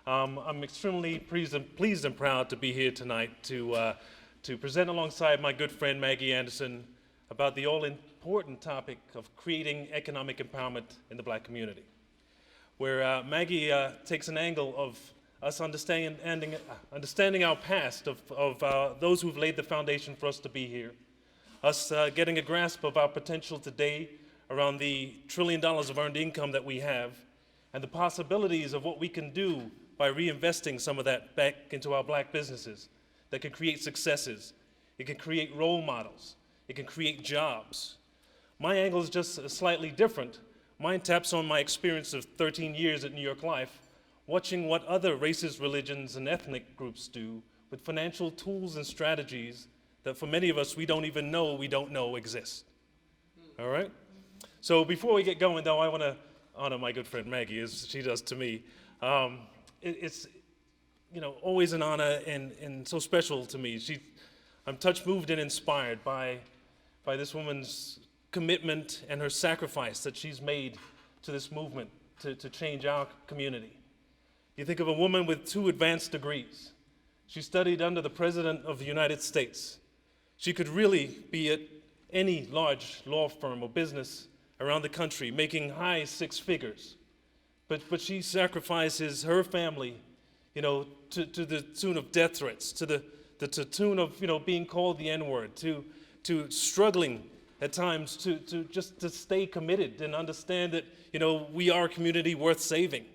I'm extremely pleased and proud to be here tonight to present alongside my good friend Maggie Anderson about the all-important topic of creating economic empowerment in the Black community, where Maggie takes an angle of us understanding our past, of those who've laid the foundation for us to be here, us getting a grasp of our potential today around the $1 trillion of earned income that we have, and the possibilities of what we can do by reinvesting some of that back into our Black businesses that can create successes. It can create role models. It can create jobs. My angle is just slightly different. Mine taps on my experience of 13 years at New York Life, watching what other races, religions, and ethnic groups do with financial tools and strategies that for many of us we don't know exist. All right? So before we get going, though, I want to honor my good friend Maggie, as she does to me. It's always an honor and so special to me. I'm touched, moved, and inspired by this woman's commitment and her sacrifice that she's made to this movement to change our community. You think of a woman with 2 advanced degrees. She studied under the President of the United States. She could really be at any large law firm or business around the country, making high 6 figures. But she sacrifices her family, to the tune of death threats, to the tune of being called the N-word, to struggling at times to stay committed and understand that we are a community worth saving.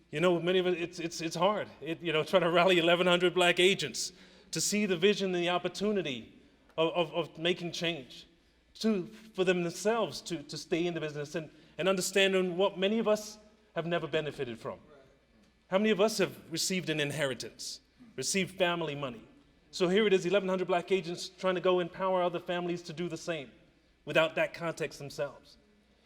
Many of it's hard. Trying to rally 1,100 Black agents to see the vision and the opportunity of making change, for themselves to stay in the business and understanding what many of us have never benefited from. How many of us have received an inheritance, received family money? So here it is, 1,100 Black agents trying to go empower other families to do the same without that context themselves.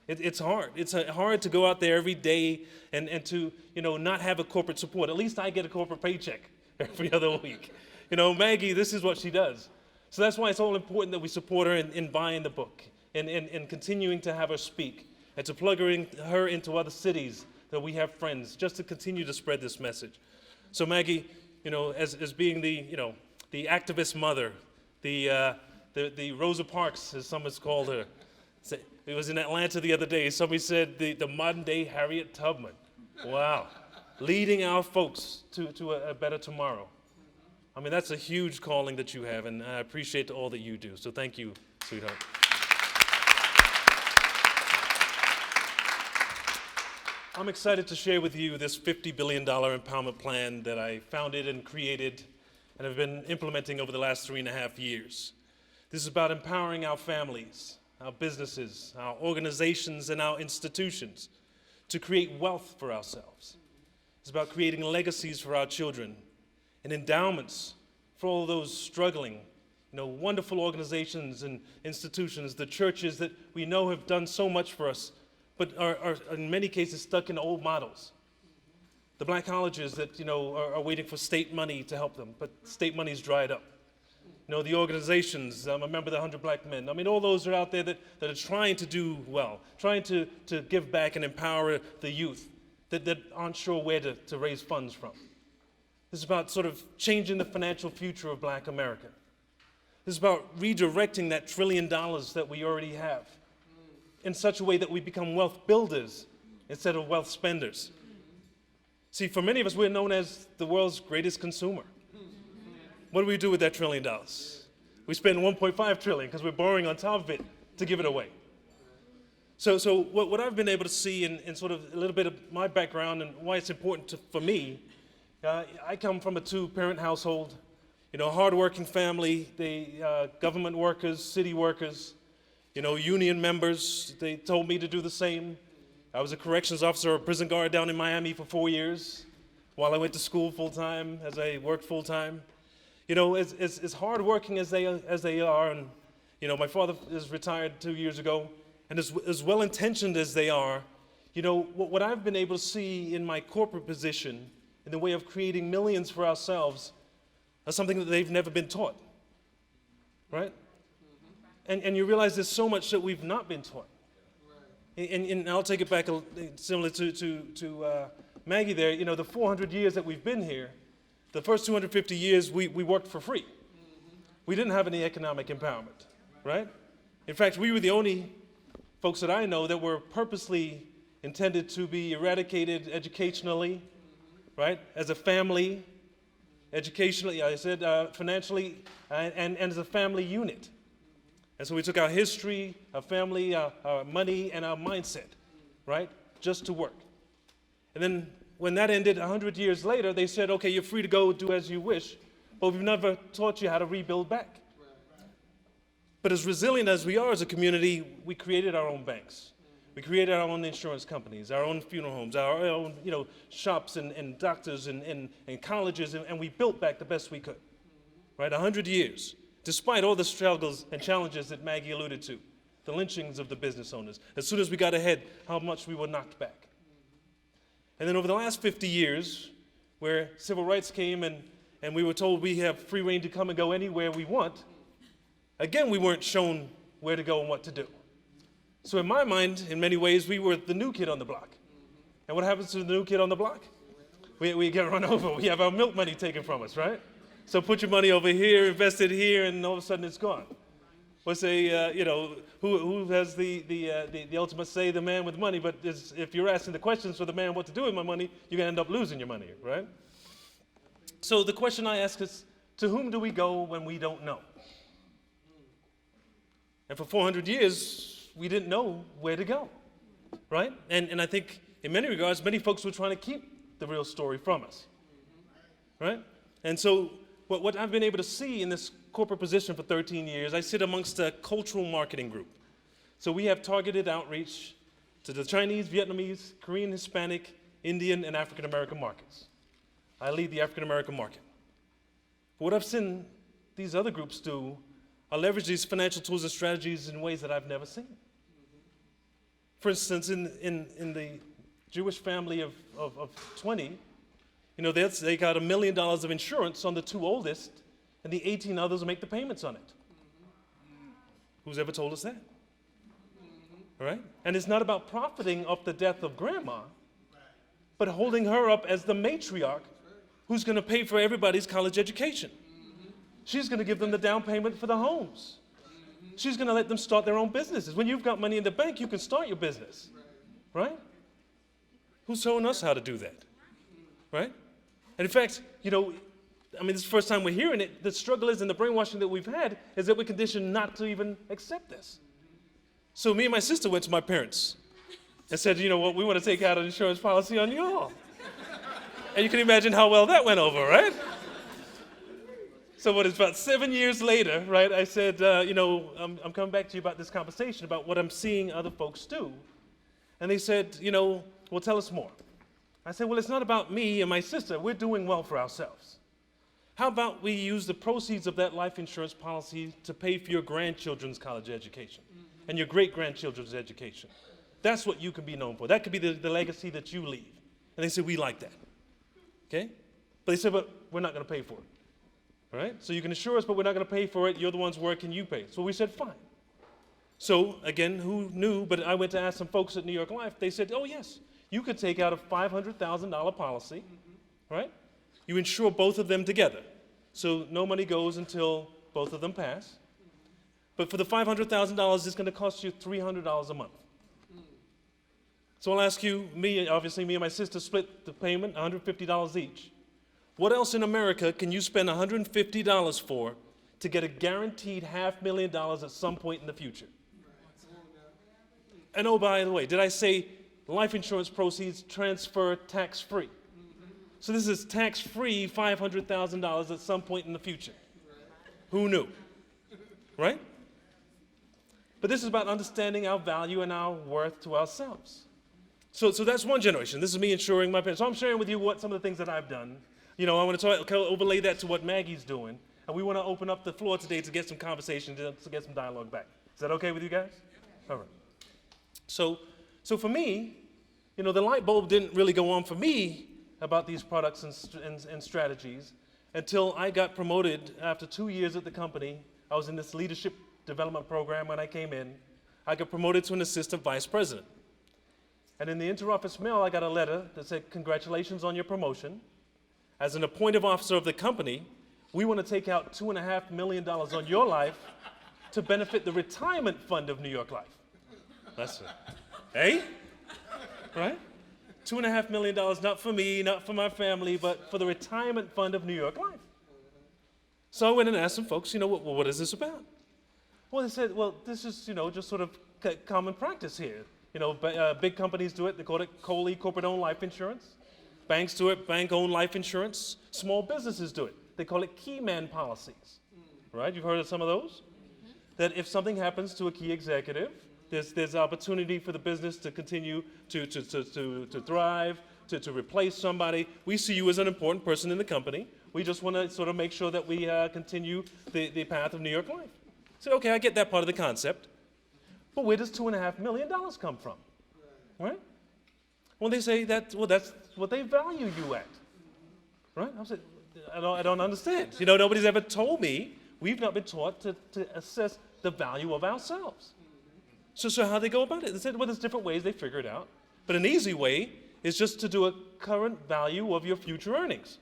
It's hard. It's hard to go out there every day and to not have a corporate support. At least I get a corporate paycheck every other week. Maggie, this is what she does. So that's why it's all important that we support her in buying the book and continuing to have her speak and to plug her into other cities that we have friends, just to continue to spread this message. So Maggie, as being the activist mother, the Rosa Parks, as someone's called her. It was in Atlanta the other day. Somebody said the modern day Harriet Tubman. Wow. Leading our folks to a better tomorrow. I mean, that's a huge calling that you have, and I appreciate all that you do. So thank you, sweetheart. I'm excited to share with you this $50 billion empowerment plan that I founded and created and have been implementing over the last 3.5 years. This is about empowering our families, our businesses, our organizations, and our institutions to create wealth for ourselves. It's about creating legacies for our children and endowments for all those struggling, wonderful organizations and institutions, the churches that we know have done so much for us, but are in many cases stuck in old models. The Black colleges that, are waiting for state money to help them, but state money's dried up. The organizations, I'm a member of the 100 Black Men. I mean, all those are out there that are trying to do well, trying to give back and empower the youth that aren't sure where to raise funds from. This is about sort of changing the financial future of Black America. This is about redirecting that $1 trillion that we already have in such a way that we become wealth builders instead of wealth spenders. See, for many of us, we're known as the world's greatest consumer. What do we do with that $1 trillion? We spend $1.5 trillion because we're borrowing on top of it to give it away. So what I've been able to see in sort of a little bit of my background and why it's important for me, I come from a 2-parent household, hardworking family, government workers, city workers, union members. They told me to do the same. I was a corrections officer or a prison guard down in Miami for 4 years while I went to school full-time, as I worked full-time. As hardworking as they are, and my father is retired 2 years ago, and as well-intentioned as they are, what I've been able to see in my corporate position in the way of creating millions for ourselves is something that they've never been taught. right? And you realize there's so much that we've not been taught. And I'll take it back similar to Maggie there. You know, the 400 years that we've been here, the first 250 years we worked for free. We didn't have any economic empowerment, right? In fact, we were the only folks that I know that were purposely intended to be eradicated educationally, right? As a family, educationally, I said financially, and as a family unit. And so we took our history, our family, our money, and our mindset, right? Just to work. And then when that ended 100 years later, they said, okay, you're free to go do as you wish, but we've never taught you how to rebuild back. But as resilient as we are as a community, we created our own banks. We created our own insurance companies, our own funeral homes, our own shops and doctors and colleges, and we built back the best we could, right? 100 years, despite all the struggles and challenges that Maggie alluded to, the lynchings of the business owners. As soon as we got ahead, how much we were knocked back. And then over the last 50 years, where civil rights came and we were told we have free reign to come and go anywhere we want, again, we weren't shown where to go and what to do. So in my mind, in many ways, we were the new kid on the block. And what happens to the new kid on the block? We get run over. We have our milk money taken from us, right? So put your money over here, invest it here, and all of a sudden it's gone. Or say, who has the ultimate say? The man with money. But if you're asking the questions for the man what to do with my money, you're going to end up losing your money, right? So the question I ask is, to whom do we go when we don't know? And for 400 years, we didn't know where to go, right? And I think in many regards, many folks were trying to keep the real story from us, right? And so what I've been able to see in this corporate position for 13 years, I sit amongst a cultural marketing group. So we have targeted outreach to the Chinese, Vietnamese, Korean, Hispanic, Indian, and African American markets. I lead the African American market. But what I've seen these other groups do, I leverage these financial tools and strategies in ways that I've never seen. For instance, in the Jewish family of 20, they got $1 million of insurance on the 2 oldest, and the 18 others will make the payments on it. Who's ever told us that? All right? And it's not about profiting off the death of grandma, but holding her up as the matriarch who's going to pay for everybody's college education. She's going to give them the down payment for the homes. She's going to let them start their own businesses. When you've got money in the bank, you can start your business, right? Who's showing us how to do that, right? And in fact, this is the first time we're hearing it. The struggle is, and the brainwashing that we've had is that we're conditioned not to even accept this. So me and my sister went to my parents and said, you know what, we want to take out an insurance policy on you all. And you can imagine how well that went over, right? So what is about 7 years later, right, I said, I'm coming back to you about this conversation about what I'm seeing other folks do. And they said, well, tell us more. I said, well, it's not about me and my sister. We're doing well for ourselves. How about we use the proceeds of that life insurance policy to pay for your grandchildren's college education and your great-grandchildren's education? That's what you can be known for. That could be the legacy that you leave. And they said, we like that. Okay? But they said, but we're not going to pay for it. All right? So you can assure us, but we're not going to pay for it. You're the ones working, you pay. So we said, fine. So again, who knew? But I went to ask some folks at New York Life. They said, oh, yes, you could take out a $500,000 policy, right? You insure both of them together. So no money goes until both of them pass. But for the $500,000, it's going to cost you $300 a month. So I'll ask you, obviously me and my sister split the payment, $150 each. What else in America can you spend $150 for to get a guaranteed $500,000 at some point in the future? And oh, by the way, did I say life insurance proceeds transfer tax-free? So this is tax-free $500,000 at some point in the future. Who knew? Right? But this is about understanding our value and our worth to ourselves. So that's one generation. This is me insuring my parents. So I'm sharing with you what some of the things that I've done. I want to overlay that to what Maggie's doing. And we want to open up the floor today to get some conversation, to get some dialogue back. Is that okay with you guys? All right. So for me, the light bulb didn't really go on for me about these products and strategies until I got promoted after 2 years at the company I was in this leadership development program when I came in. I got promoted to an assistant vice president. And in the interoffice mail, I got a letter that said, congratulations on your promotion. As an appointive officer of the company, we want to take out $2.5 million on your life to benefit the retirement fund of New York Life. That's it. Hey? Right? $2.5 million, not for me, not for my family, but for the retirement fund of New York Life. So I went and asked some folks, what is this about? Well, they said, well, this is, just sort of common practice here. Big companies do it. They call it COLI, corporate-owned life insurance. Banks do it, bank-owned life insurance. Small businesses do it. They call it key man policies. Right? You've heard of some of those? That if something happens to a key executive, there's opportunity for the business to continue to thrive, to replace somebody. We see you as an important person in the company. We just want to sort of make sure that we continue the path of New York Life. I said, okay, I get that part of the concept. But where does $2.5 million come from? Right? Well, they say that's what they value you at. Right? I said, I don't understand. Nobody's ever told me. We've not been taught to assess the value of ourselves. So how do they go about it? They said, well, there's different ways they figure it out. But an easy way is just to do a current value of your future earnings.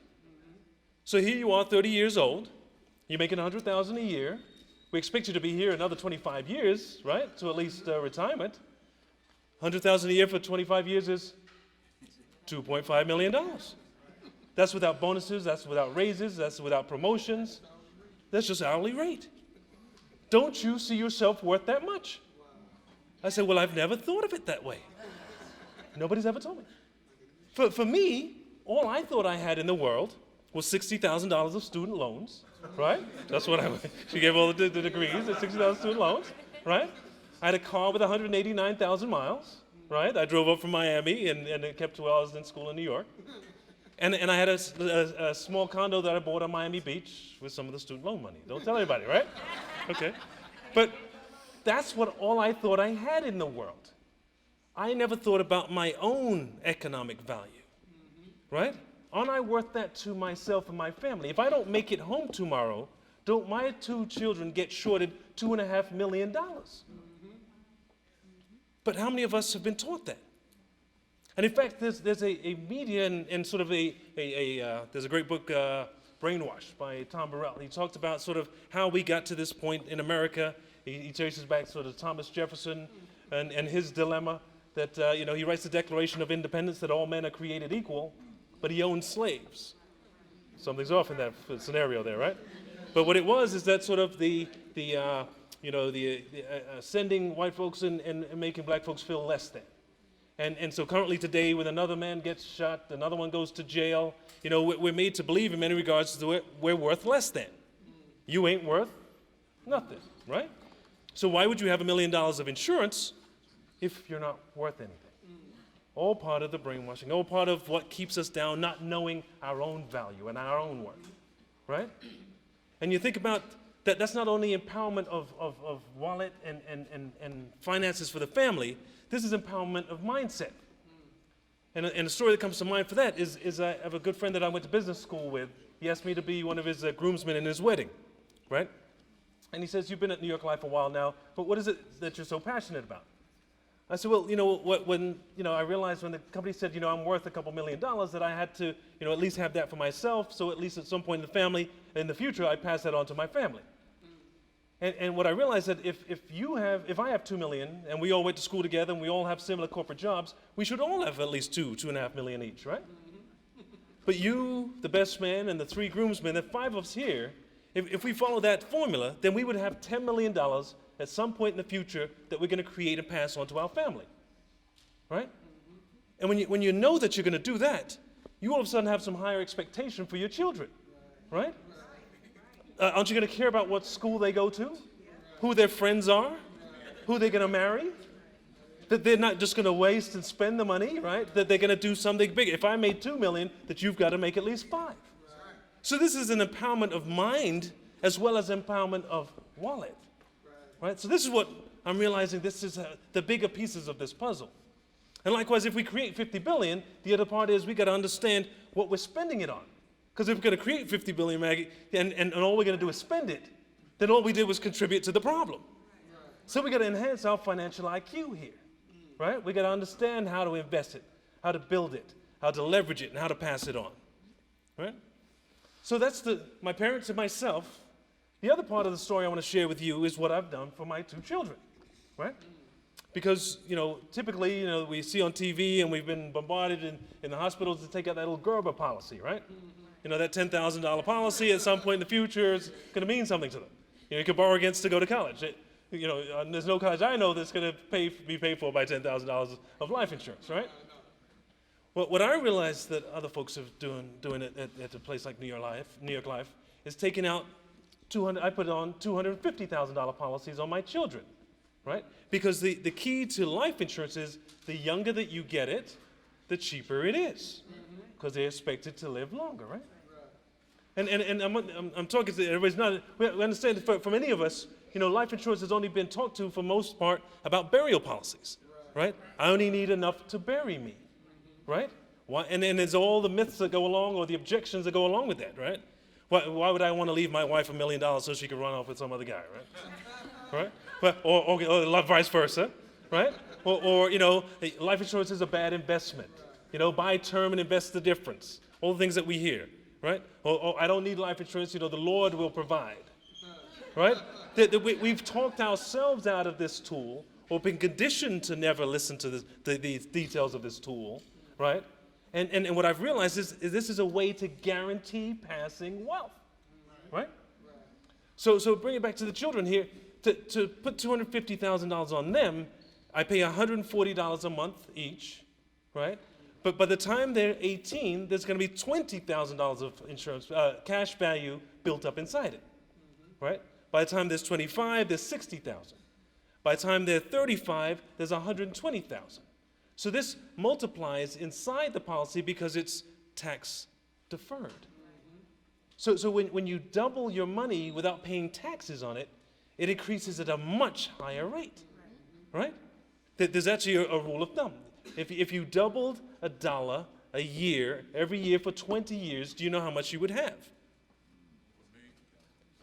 So here you are, 30 years old. You're making $100,000 a year. We expect you to be here another 25 years, right, to at least retirement. $100,000 a year for 25 years is $2.5 million. That's without bonuses. That's without raises. That's without promotions. That's just hourly rate. Don't you see yourself worth that much? I said, well, I've never thought of it that way. Nobody's ever told me. For me, all I thought I had in the world was $60,000 of student loans, right? That's what she gave all the degrees, the $60,000 student loans, right? I had a car with 189,000 miles, right? I drove up from Miami and it kept 2 hours in school in New York. And I had a small condo that I bought on Miami Beach with some of the student loan money. Don't tell anybody, right? Okay. But that's all I thought I had in the world. I never thought about my own economic value, right? Aren't I worth that to myself and my family? If I don't make it home tomorrow, don't my 2 children get shorted $2.5 million? But how many of us have been taught that? And in fact, there's a media and sort of there's a great book, Brainwashed, by Tom Burrell. He talked about sort of how we got to this point in America. He traces back sort of Thomas Jefferson and his dilemma that, he writes the Declaration of Independence that all men are created equal, but he owned slaves. Something's off in that scenario there, right? But what it was is that sort of the sending white folks and making black folks feel less than. And so currently today, when another man gets shot, another one goes to jail, we're made to believe in many regards that we're worth less than. You ain't worth nothing, right? So why would you have $1 million of insurance if you're not worth anything? All part of the brainwashing, all part of what keeps us down, not knowing our own value and our own worth, right? And you think about that's not only empowerment of wallet and finances for the family, this is empowerment of mindset. And a story that comes to mind for that is I have a good friend that I went to business school with. He asked me to be one of his groomsmen in his wedding, right? And he says, you've been at New York Life a while now, but what is it that you're so passionate about? I said, well, I realized when the company said, I'm worth a couple $1 million, that I had to, at least have that for myself, so at least at some point in the family, in the future, I pass that on to my family. And what I realized that if I have $2 million, and we all went to school together, and we all have similar corporate jobs, we should all have at least $2.5 million each, right? But you, the best man, and the 3 groomsmen, the 5 of us here, if we follow that formula, then we would have $10 million at some point in the future that we're going to create and pass on to our family, right? And when you know that you're going to do that, you all of a sudden have some higher expectation for your children, right? Aren't you going to care about what school they go to, who their friends are, who they're going to marry? That they're not just going to waste and spend the money, right? That they're going to do something big. If I made $2 million, that you've got to make at least 5. So this is an empowerment of mind as well as empowerment of wallet, right? So this is what I'm realizing. This is the bigger pieces of this puzzle. And likewise, if we create 50 billion, the other part is we got to understand what we're spending it on. Because if we're going to create 50 billion, Maggie, and all we're going to do is spend it, then all we did was contribute to the problem. So we got to enhance our financial IQ here, right? We got to understand how to invest it, how to build it, how to leverage it, and how to pass it on, right? So that's my parents and myself. The other part of the story I want to share with you is what I've done for my 2 children, right? Because, typically, we see on TV and we've been bombarded in the hospitals to take out that little Gerber policy, right? That $10,000 policy at some point in the future is going to mean something to them. You can borrow against to go to college. There's no college I know that's going to be paid for by $10,000 of life insurance, right? Well, what I realized that other folks are doing it at a place like New York Life, is taking out I put on $250,000 policies on my children, right? Because the key to life insurance is the younger that you get it, the cheaper it is, because they're expected to live longer, right? And I'm talking to everybody's we understand that for many of us, life insurance has only been talked to for most part about burial policies, right? I only need enough to bury me, right? And then there's all the myths that go along or the objections that go along with that, right? Why would I want to leave my wife $1 million so she could run off with some other guy, right? Right? Or vice versa, right? Or life insurance is a bad investment. Buy term and invest the difference. All the things that we hear, right? Or I don't need life insurance, the Lord will provide, right? We've talked ourselves out of this tool or been conditioned to never listen to the details of this tool, right? And what I've realized is this is a way to guarantee passing wealth, right? So bring it back to the children here. To put $250,000 on them, I pay $140 a month each, right? But by the time they're 18, there's going to be $20,000 of insurance cash value built up inside it, right? By the time there's 25, there's $60,000. By the time they're 35, there's $120,000. So this multiplies inside the policy because it's tax deferred. So when you double your money without paying taxes on it, it increases at a much higher rate, right? There's actually a rule of thumb. If you doubled $1 a year, every year for 20 years, do you know how much you would have?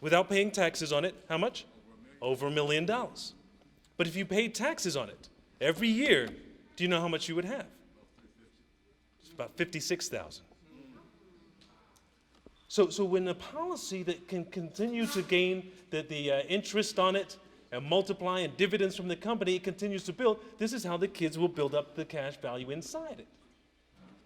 Without paying taxes on it, how much? Over $1 million. But if you paid taxes on it every year, do you know how much you would have? It's about $56,000. So when a policy that can continue to gain the interest on it and multiply and dividends from the company, it continues to build, this is how the kids will build up the cash value inside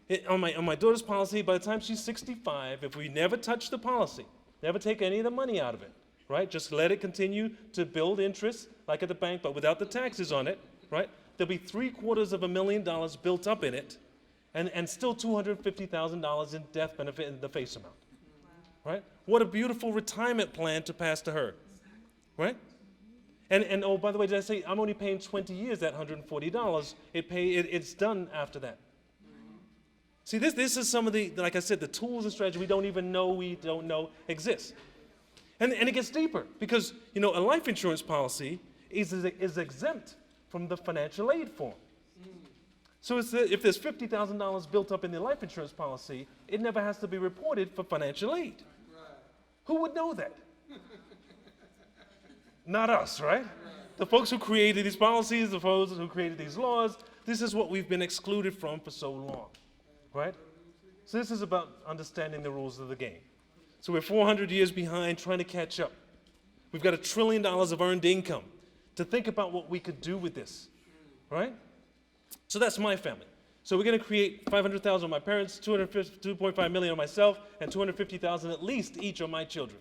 it. On my daughter's policy, by the time she's 65, if we never touch the policy, never take any of the money out of it, right? Just let it continue to build interest like at the bank, but without the taxes on it, right? There'll be $750,000 built up in it and still $250,000 in death benefit in the face amount. Right? What a beautiful retirement plan to pass to her, right? And oh, by the way, did I say I'm only paying 20 years that $140? It's done after that. See, this is some of the, like I said, the tools and strategies we don't know exist. And it gets deeper because, a life insurance policy is exempt from the financial aid form. So if there's $50,000 built up in the life insurance policy, it never has to be reported for financial aid. Right. Who would know that? Not us, right? The folks who created these policies, the folks who created these laws, this is what we've been excluded from for so long, right? So this is about understanding the rules of the game. So we're 400 years behind trying to catch up. We've got $1 trillion of earned income to think about what we could do with this, right? So that's my family. So we're going to create $500,000 on my parents, $2.5 million on myself, and $250,000 at least each on my children.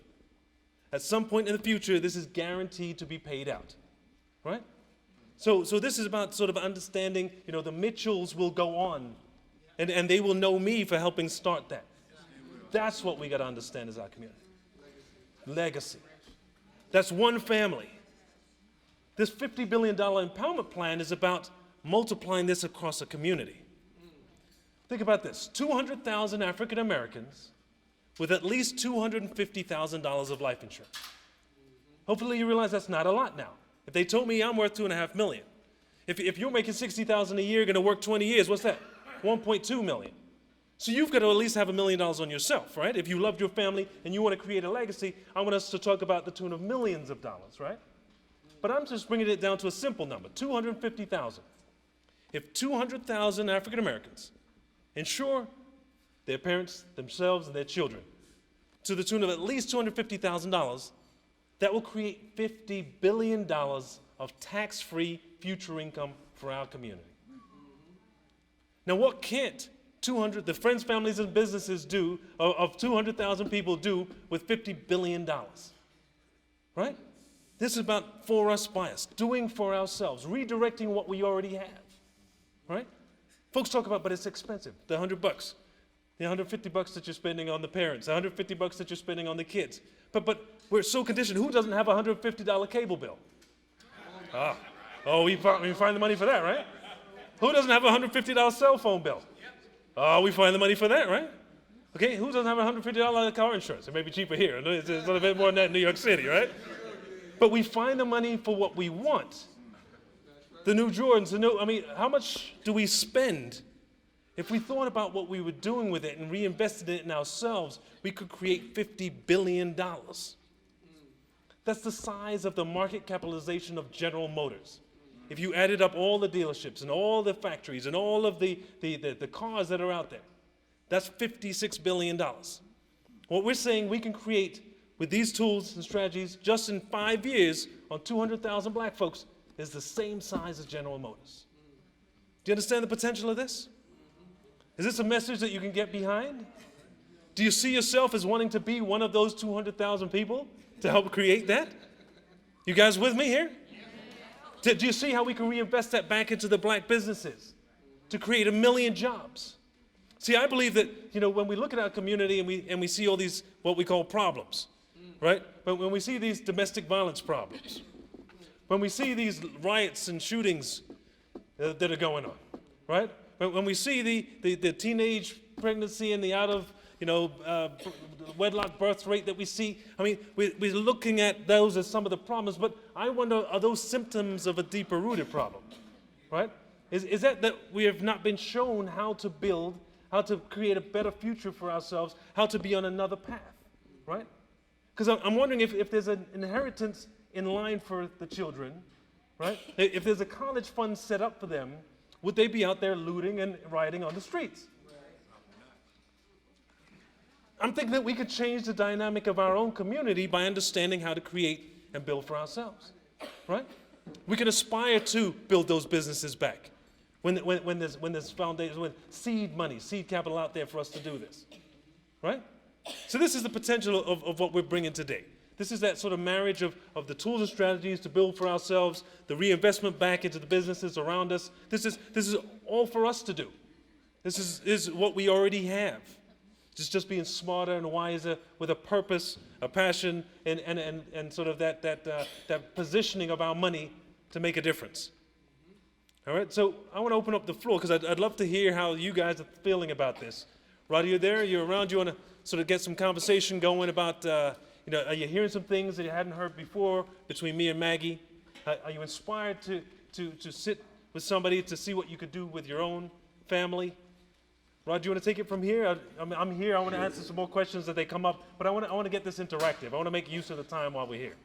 At some point in the future, this is guaranteed to be paid out, right? So this is about sort of understanding, the Mitchells will go on, and they will know me for helping start that. That's what we got to understand as our community. Legacy. That's one family. This $50 billion empowerment plan is about multiplying this across a community. Think about this, 200,000 African Americans with at least $250,000 of life insurance. Hopefully you realize that's not a lot now. If they told me I'm worth $2.5 million, if you're making $60,000 a year, going to work 20 years, what's that? $1.2 million. So you've got to at least have $1 million on yourself, right? If you loved your family and you want to create a legacy, I want us to talk about the tune of millions of dollars, right? But I'm just bringing it down to a simple number, 250,000. If 200,000 African Americans insure their parents, themselves, and their children to the tune of at least $250,000, that will create $50 billion of tax-free future income for our community. Now, what can't the friends, families, and businesses do, of 200,000 people do with $50 billion, right? This is about for us, by us, doing for ourselves, redirecting what we already have, right? Folks talk about, but it's expensive, the $100, the $150 that you're spending on the parents, the $150 that you're spending on the kids. But we're so conditioned, who doesn't have a $150 cable bill? We find the money for that, right? Who doesn't have a $150 cell phone bill? We find the money for that, right? Okay, who doesn't have a $150 car insurance? It may be cheaper here. It's a little bit more than that in New York City, right? But we find the money for what we want. The new Jordans, how much do we spend? If we thought about what we were doing with it and reinvested it in ourselves, we could create $50 billion. That's the size of the market capitalization of General Motors. If you added up all the dealerships and all the factories and all of the cars that are out there, that's $56 billion. What we're saying we can create with these tools and strategies just in 5 years on 200,000 black folks is the same size as General Motors. Do you understand the potential of this? Is this a message that you can get behind? Do you see yourself as wanting to be one of those 200,000 people to help create that? You guys with me here? Do you see how we can reinvest that back into the black businesses to create 1 million jobs? See, I believe that, when we look at our community and we see all these, what we call problems, right? But when we see these domestic violence problems, when we see these riots and shootings that are going on, right? When we see the teenage pregnancy and the out of, wedlock birth rate that we see, we're looking at those as some of the problems, but I wonder, are those symptoms of a deeper rooted problem, right? Is that we have not been shown how to build, how to create a better future for ourselves, how to be on another path, right? Because I'm wondering if there's an inheritance in line for the children, right? If there's a college fund set up for them, would they be out there looting and rioting on the streets? I'm thinking that we could change the dynamic of our own community by understanding how to create and build for ourselves, right? We can aspire to build those businesses back when there's foundation, when seed money, seed capital out there for us to do this, right? So this is the potential of what we're bringing today. This is that sort of marriage of the tools and strategies to build for ourselves, the reinvestment back into the businesses around us. This is all for us to do. This is what we already have. Just being smarter and wiser with a purpose, a passion, and sort of that positioning of our money to make a difference. All right, so I want to open up the floor because I'd love to hear how you guys are feeling about this. Roddy, you're there, you're around, you want to sort of get some conversation going about, are you hearing some things that you hadn't heard before between me and Maggie? Are you inspired to sit with somebody to see what you could do with your own family? Rod, do you want to take it from here? I'm here. I want to answer some more questions as they come up, but I want to get this interactive. I want to make use of the time while we're here.